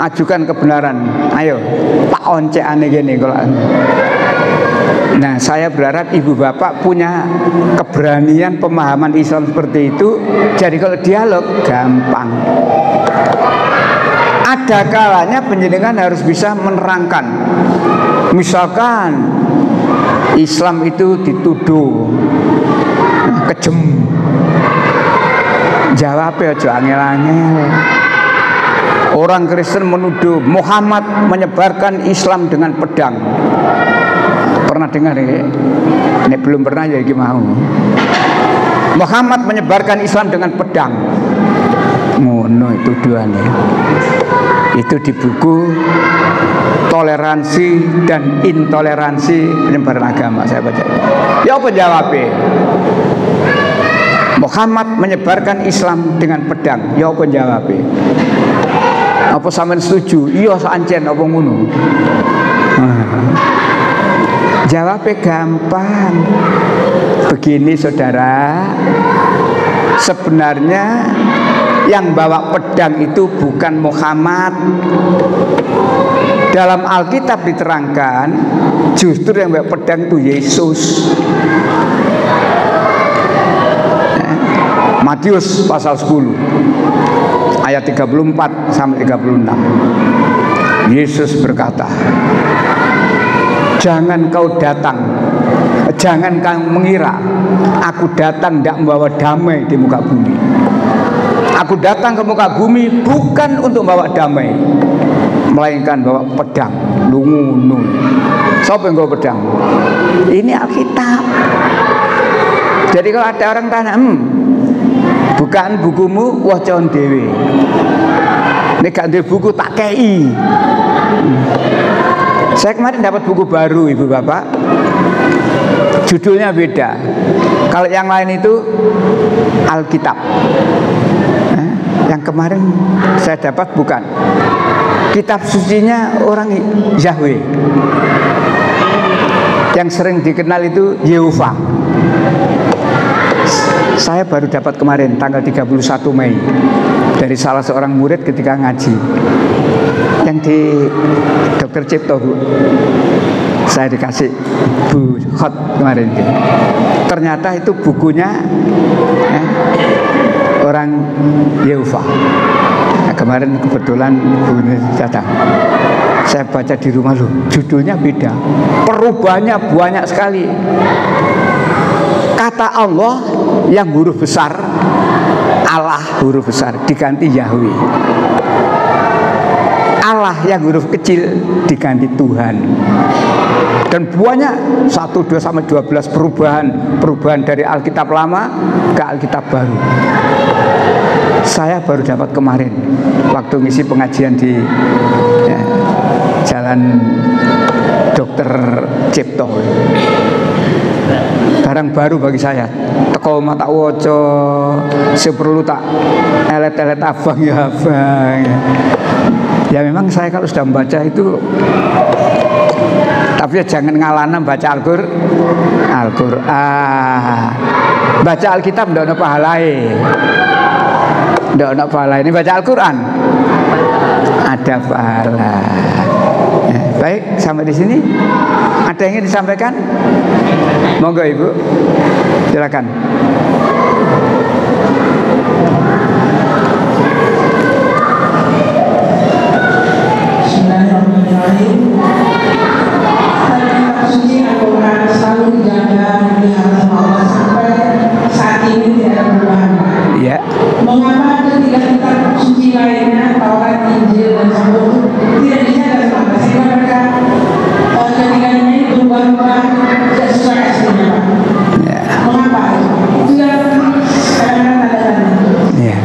ajukan kebenaran? Ayo, tak oncekane gini kalau. Nah, saya berharap ibu bapak punya keberanian pemahaman Islam seperti itu. Jadi kalau dialog gampang. Ada kalanya penjenengan harus bisa menerangkan. Misalkan Islam itu dituduh kejem, jawabnya aja angel-angel. Orang Kristen menuduh Muhammad menyebarkan Islam dengan pedang. Pernah dengar ya? Ini belum pernah ya gimana? Muhammad menyebarkan Islam dengan pedang. Ngono itu tuduhannya. Itu di buku Toleransi dan Intoleransi Penyebaran Agama, saya baca. Ya apa jawabnya? Muhammad menyebarkan Islam dengan pedang. Ya apa jawabnya? Apa sampean setuju? Iya sancen apa ngono? Jawabnya gampang. Begini saudara, sebenarnya yang bawa pedang itu bukan Muhammad. Dalam Alkitab diterangkan justru yang bawa pedang itu Yesus. Matius pasal 10 ayat 34 sampai 36. Yesus berkata, jangan kau datang, jangan kau mengira aku datang tidak membawa damai di muka bumi. Aku datang ke muka bumi bukan untuk membawa damai, melainkan bawa pedang. Lungu. Siapa yang bawa pedang? Ini Alkitab. Jadi kalau ada orang tanya, bukaan bukumu, wacan dewe. Ini gak ada buku tak kei. Saya kemarin dapat buku baru ibu bapak, judulnya beda. Kalau yang lain itu Alkitab. Yang kemarin saya dapat bukan kitab sucinya orang Yahweh. Yang sering dikenal itu Yehova. Saya baru dapat kemarin tanggal 31 Mei dari salah seorang murid ketika ngaji yang di Dr. Cipto, Bu. Saya dikasih Bu Hot kemarin gitu. Ternyata itu bukunya orang Yehova. Nah, kemarin kebetulan Bu datang. Saya baca di rumah loh, judulnya beda. Perubahannya banyak sekali. Kata Allah yang huruf besar, Allah huruf besar diganti Yahweh. Allah yang huruf kecil diganti Tuhan. Dan banyak 1, 2 sampai 12 perubahan dari Alkitab lama ke Alkitab baru. Saya baru dapat kemarin waktu ngisi pengajian di Jalan Dr. Cipto. Barang baru bagi saya. Teko mata woco, sing perlu tak elet-elet abang ya abang. Ya memang saya kalau sudah membaca itu, tapi ya jangan ngalana baca Al-Qur'an. Baca Alkitab ndak ono pahalae. Ndak ono pahalae. Ini baca Al-Qur'an ada pahala. Ya, baik, sampai di sini. Ada yang ingin disampaikan? Monggo Ibu, silakan. Bismillahirrahmanirrahim. Kitab suci Al-Quran selalu dijaga dipelihara sama Allah sampai saat ini tidak ada perubahan. Ya. Mengapa ketiga kitab suci lainnya Taurat, dan Sabtu tidak dijaga sama Allah, sehingga mereka ketiganya ini berubah-ubah tidak sesuai aslinya, Pak. Mengapa itu yang kadang-kadang ada Ya.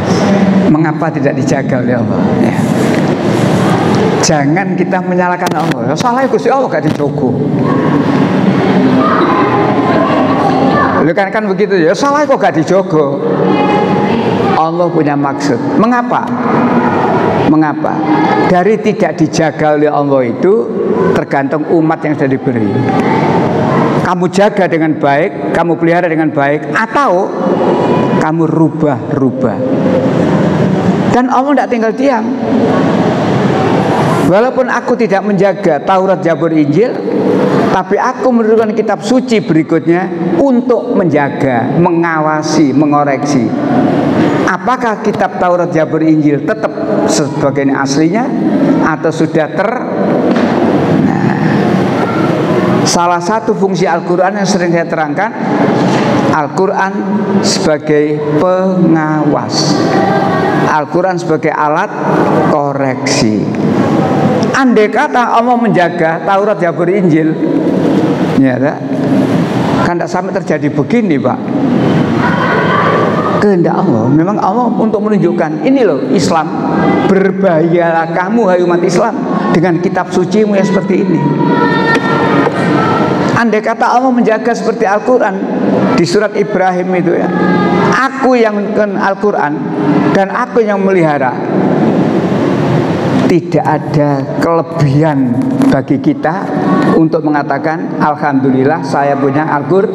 Mengapa tidak dijaga oleh Allah? Ya. Jangan kita menyalahkan Allah. Salah Gusti Allah gak dijogo. Lu kan begitu ya. Salah kok gak dijogo. Allah punya maksud. Mengapa? Mengapa? Dari tidak dijaga oleh Allah itu tergantung umat yang sudah diberi. Kamu jaga dengan baik, kamu pelihara dengan baik, atau kamu rubah-rubah. Dan Allah tidak tinggal diam. Walaupun aku tidak menjaga Taurat, Zabur, Injil, tapi aku menurunkan kitab suci berikutnya untuk menjaga, mengawasi, mengoreksi. Apakah kitab Taurat, Zabur, Injil tetap sebagai aslinya atau sudah salah satu fungsi Al-Quran yang sering saya terangkan, Al-Quran sebagai pengawas, Al-Quran sebagai alat koreksi. Andai kata Allah menjaga Taurat, Zabur, Injil, ya kan tidak sampai terjadi begini, Pak. Kehendak Allah, memang Allah untuk menunjukkan ini loh Islam, berbahagialah kamu hai umat Islam dengan kitab sucimu yang seperti ini. Andai kata Allah menjaga seperti Al-Quran di surat Ibrahim itu ya, aku yang Al-Quran dan aku yang melihara, tidak ada kelebihan bagi kita untuk mengatakan alhamdulillah saya punya Al-Quran.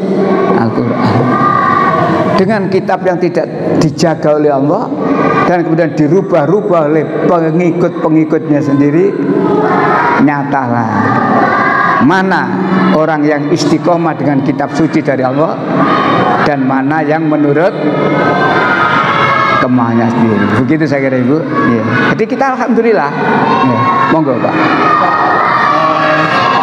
Dengan kitab yang tidak dijaga oleh Allah dan kemudian dirubah-rubah oleh pengikut-pengikutnya sendiri, nyatalah mana orang yang istiqomah dengan kitab suci dari Allah dan mana yang menurut kemahnya sendiri. Begitu saya kira Ibu. Ya. Jadi kita alhamdulillah. Ya. Monggo Pak.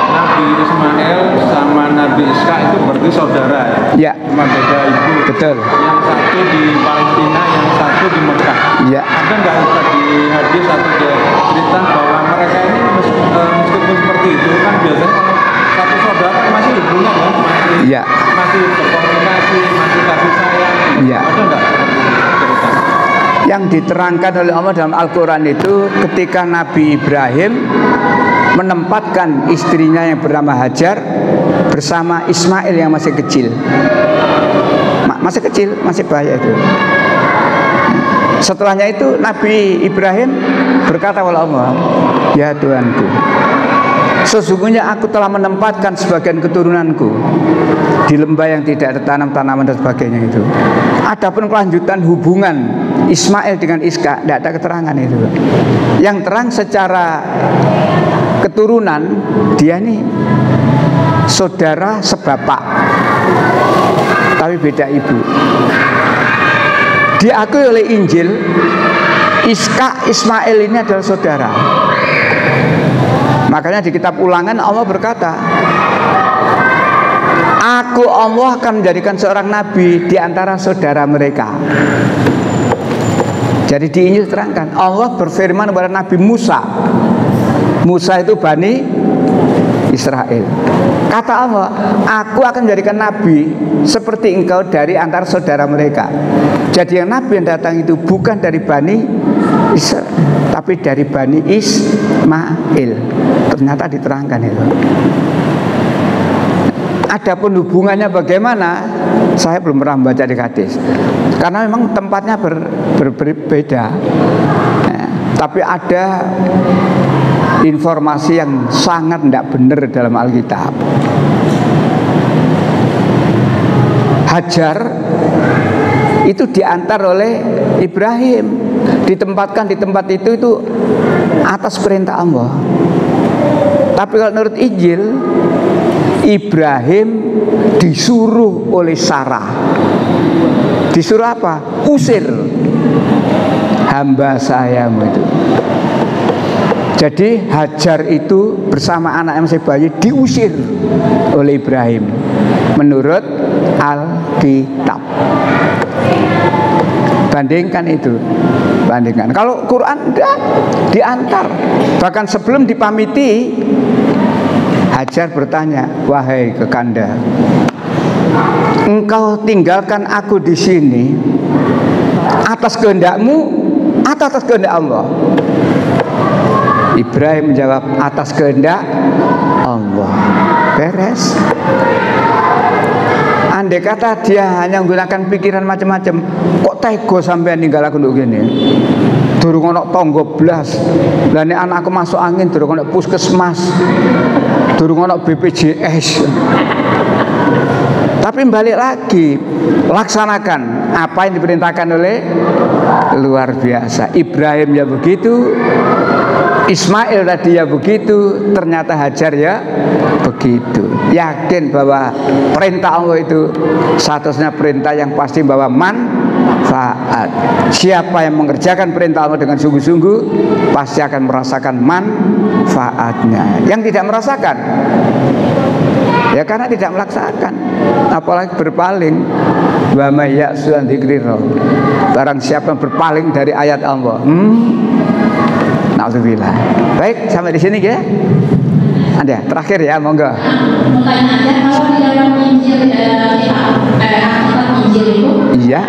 Nabi Ismail sama Nabi Ishak itu berarti saudara ya? Ya. Cuma beda ibu. Betul. Yang satu di Palestina, yang satu di Mekah. Ya. Ada nggak di hadis atau di cerita bahwa mereka ini meskipun seperti itu kan biasanya kalau satu saudara masih hubungan ya, masih berkomunikasi, masih kasih sayang. Ya. Ada nggak cerita? Yang diterangkan oleh Allah dalam Al-Quran itu ketika Nabi Ibrahim menempatkan istrinya yang bernama Hajar bersama Ismail yang masih kecil. Masih kecil, masih bahaya itu. Setelahnya itu Nabi Ibrahim berkata kepada Allah, ya Tuhanku, sesungguhnya aku telah menempatkan sebagian keturunanku di lembah yang tidak ada tanam-tanaman dan sebagainya itu. Adapun kelanjutan hubungan Ismail dengan Ishak tidak ada keterangan itu. Yang terang secara keturunan dia ini saudara sebapak, tapi beda ibu. Diakui oleh Injil, Ishak Ismail ini adalah saudara. Makanya di kitab Ulangan Allah berkata, aku Allah akan menjadikan seorang nabi di antara saudara mereka. Jadi di Injil terangkan, Allah berfirman kepada Nabi Musa. Musa itu Bani Israel. Kata Allah, aku akan menjadikan nabi seperti engkau dari antara saudara mereka. Jadi yang nabi yang datang itu bukan dari Bani Israel, tapi dari Bani Ismail. Ternyata diterangkan itu. Adapun hubungannya bagaimana, saya belum pernah membaca di hadis, karena memang tempatnya berbeda. Tapi ada informasi yang sangat tidak benar dalam Alkitab. Hajar itu diantar oleh Ibrahim, ditempatkan di tempat itu atas perintah Allah. Tapi kalau menurut Injil, Ibrahim disuruh oleh Sarah. Disuruh apa? Usir hamba sayamu itu. Jadi Hajar itu bersama anak yang masih bayi diusir oleh Ibrahim menurut Alkitab. Bandingkan itu. Bandingkan. Kalau Quran enggak, diantar. Bahkan sebelum dipamiti, Hajar bertanya, wahai Kekanda, engkau tinggalkan aku di sini atas kehendakmu atau atas kehendak Allah? Ibrahim menjawab, atas kehendak Allah. Beres. Andai kata dia hanya menggunakan pikiran macam-macam, kok tega sampai ninggal aku untuk gini? Durung ono tonggo blas, lah nek anakku masuk angin durung ono puskesmas, durung ono BPJS. Tapi balik lagi, laksanakan apa yang diperintahkan oleh luar biasa. Ibrahim ya begitu, Ismail tadi ya begitu, ternyata Hajar ya begitu. Yakin bahwa perintah Allah itu satu-satunya perintah yang pasti bahwa manfaat. Siapa yang mengerjakan perintah Allah dengan sungguh-sungguh pasti akan merasakan manfaatnya. Yang tidak merasakan ya karena tidak melaksanakan, apalagi berpaling. Wa may ya'su an dzikrillah. Barang siapa yang berpaling dari ayat Allah, na'udzubillah. Baik, sampai di sini ya. Anda terakhir ya, monggo. Pertanyaannya, kalau di dalam Injil, Alkitab Injil itu, Iya.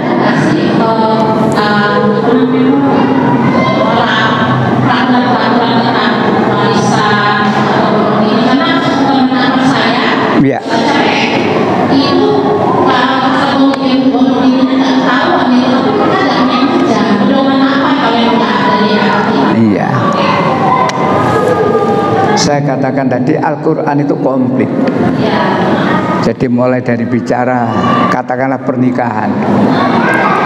peraturan tentang warisan atau ini, karena teman-teman saya Iya. itu kalau untuk ini nggak tahu, itu kita nggak punya pedoman apa kalau yang nggak ada di Alkitab. Iya. Saya katakan tadi Al-Quran itu komplit. Jadi mulai dari bicara katakanlah pernikahan,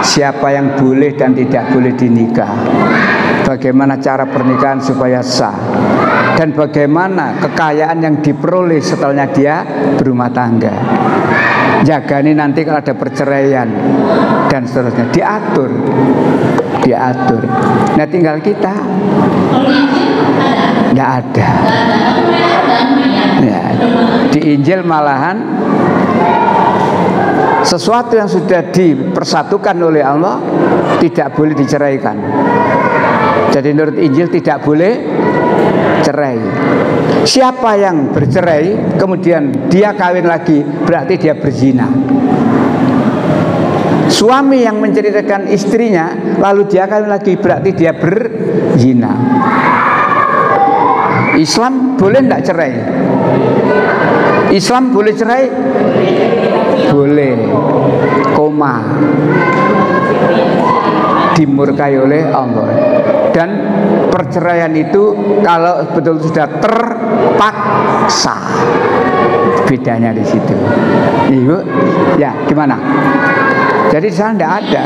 siapa yang boleh dan tidak boleh dinikah, bagaimana cara pernikahan supaya sah, dan bagaimana kekayaan yang diperoleh setelahnya dia berumah tangga. Jagani nanti kalau ada perceraian dan seterusnya, diatur. Nah tinggal kita tidak ada. Ya, di Injil malahan sesuatu yang sudah dipersatukan oleh Allah tidak boleh diceraikan. Jadi menurut Injil tidak boleh cerai. Siapa yang bercerai kemudian dia kawin lagi, berarti dia berzina. Suami yang menceraikan istrinya lalu dia kawin lagi, berarti dia berzina. Islam boleh tidak cerai? Islam boleh cerai? Boleh. Koma. Dimurkai oleh Allah. Dan perceraian itu kalau betul sudah terpaksa, bedanya di situ. Ibu, ya gimana? Jadi di sana tidak ada.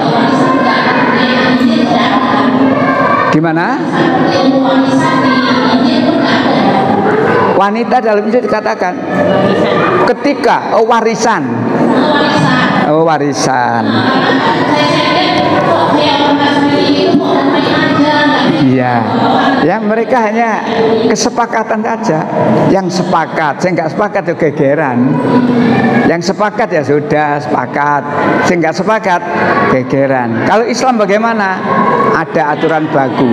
Gimana? Wanita dalam Injil dikatakan ketika warisan. Iya, ya mereka hanya kesepakatan saja. Yang sepakat, saya nggak sepakat ya gegeran. Yang sepakat ya sudah sepakat, saya nggak sepakat gegeran. Kalau Islam bagaimana? Ada aturan baku.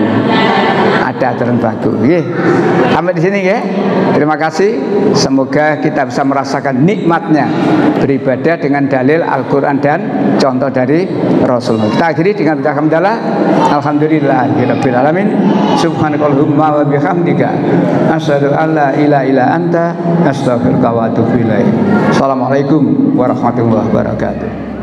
Sampai di sini ya. Terima kasih. Semoga kita bisa merasakan nikmatnya beribadah dengan dalil Al-Quran dan contoh dari Rasulullah. Kita akhiri dengan ucapan hamdalah. Alhamdulillahirabbil alamin. Subhanakallahumma wa bihamdika asyhadu an la ilaha illa anta astaghfiruka wa atubu ilaik. Assalamualaikum warahmatullahi wabarakatuh.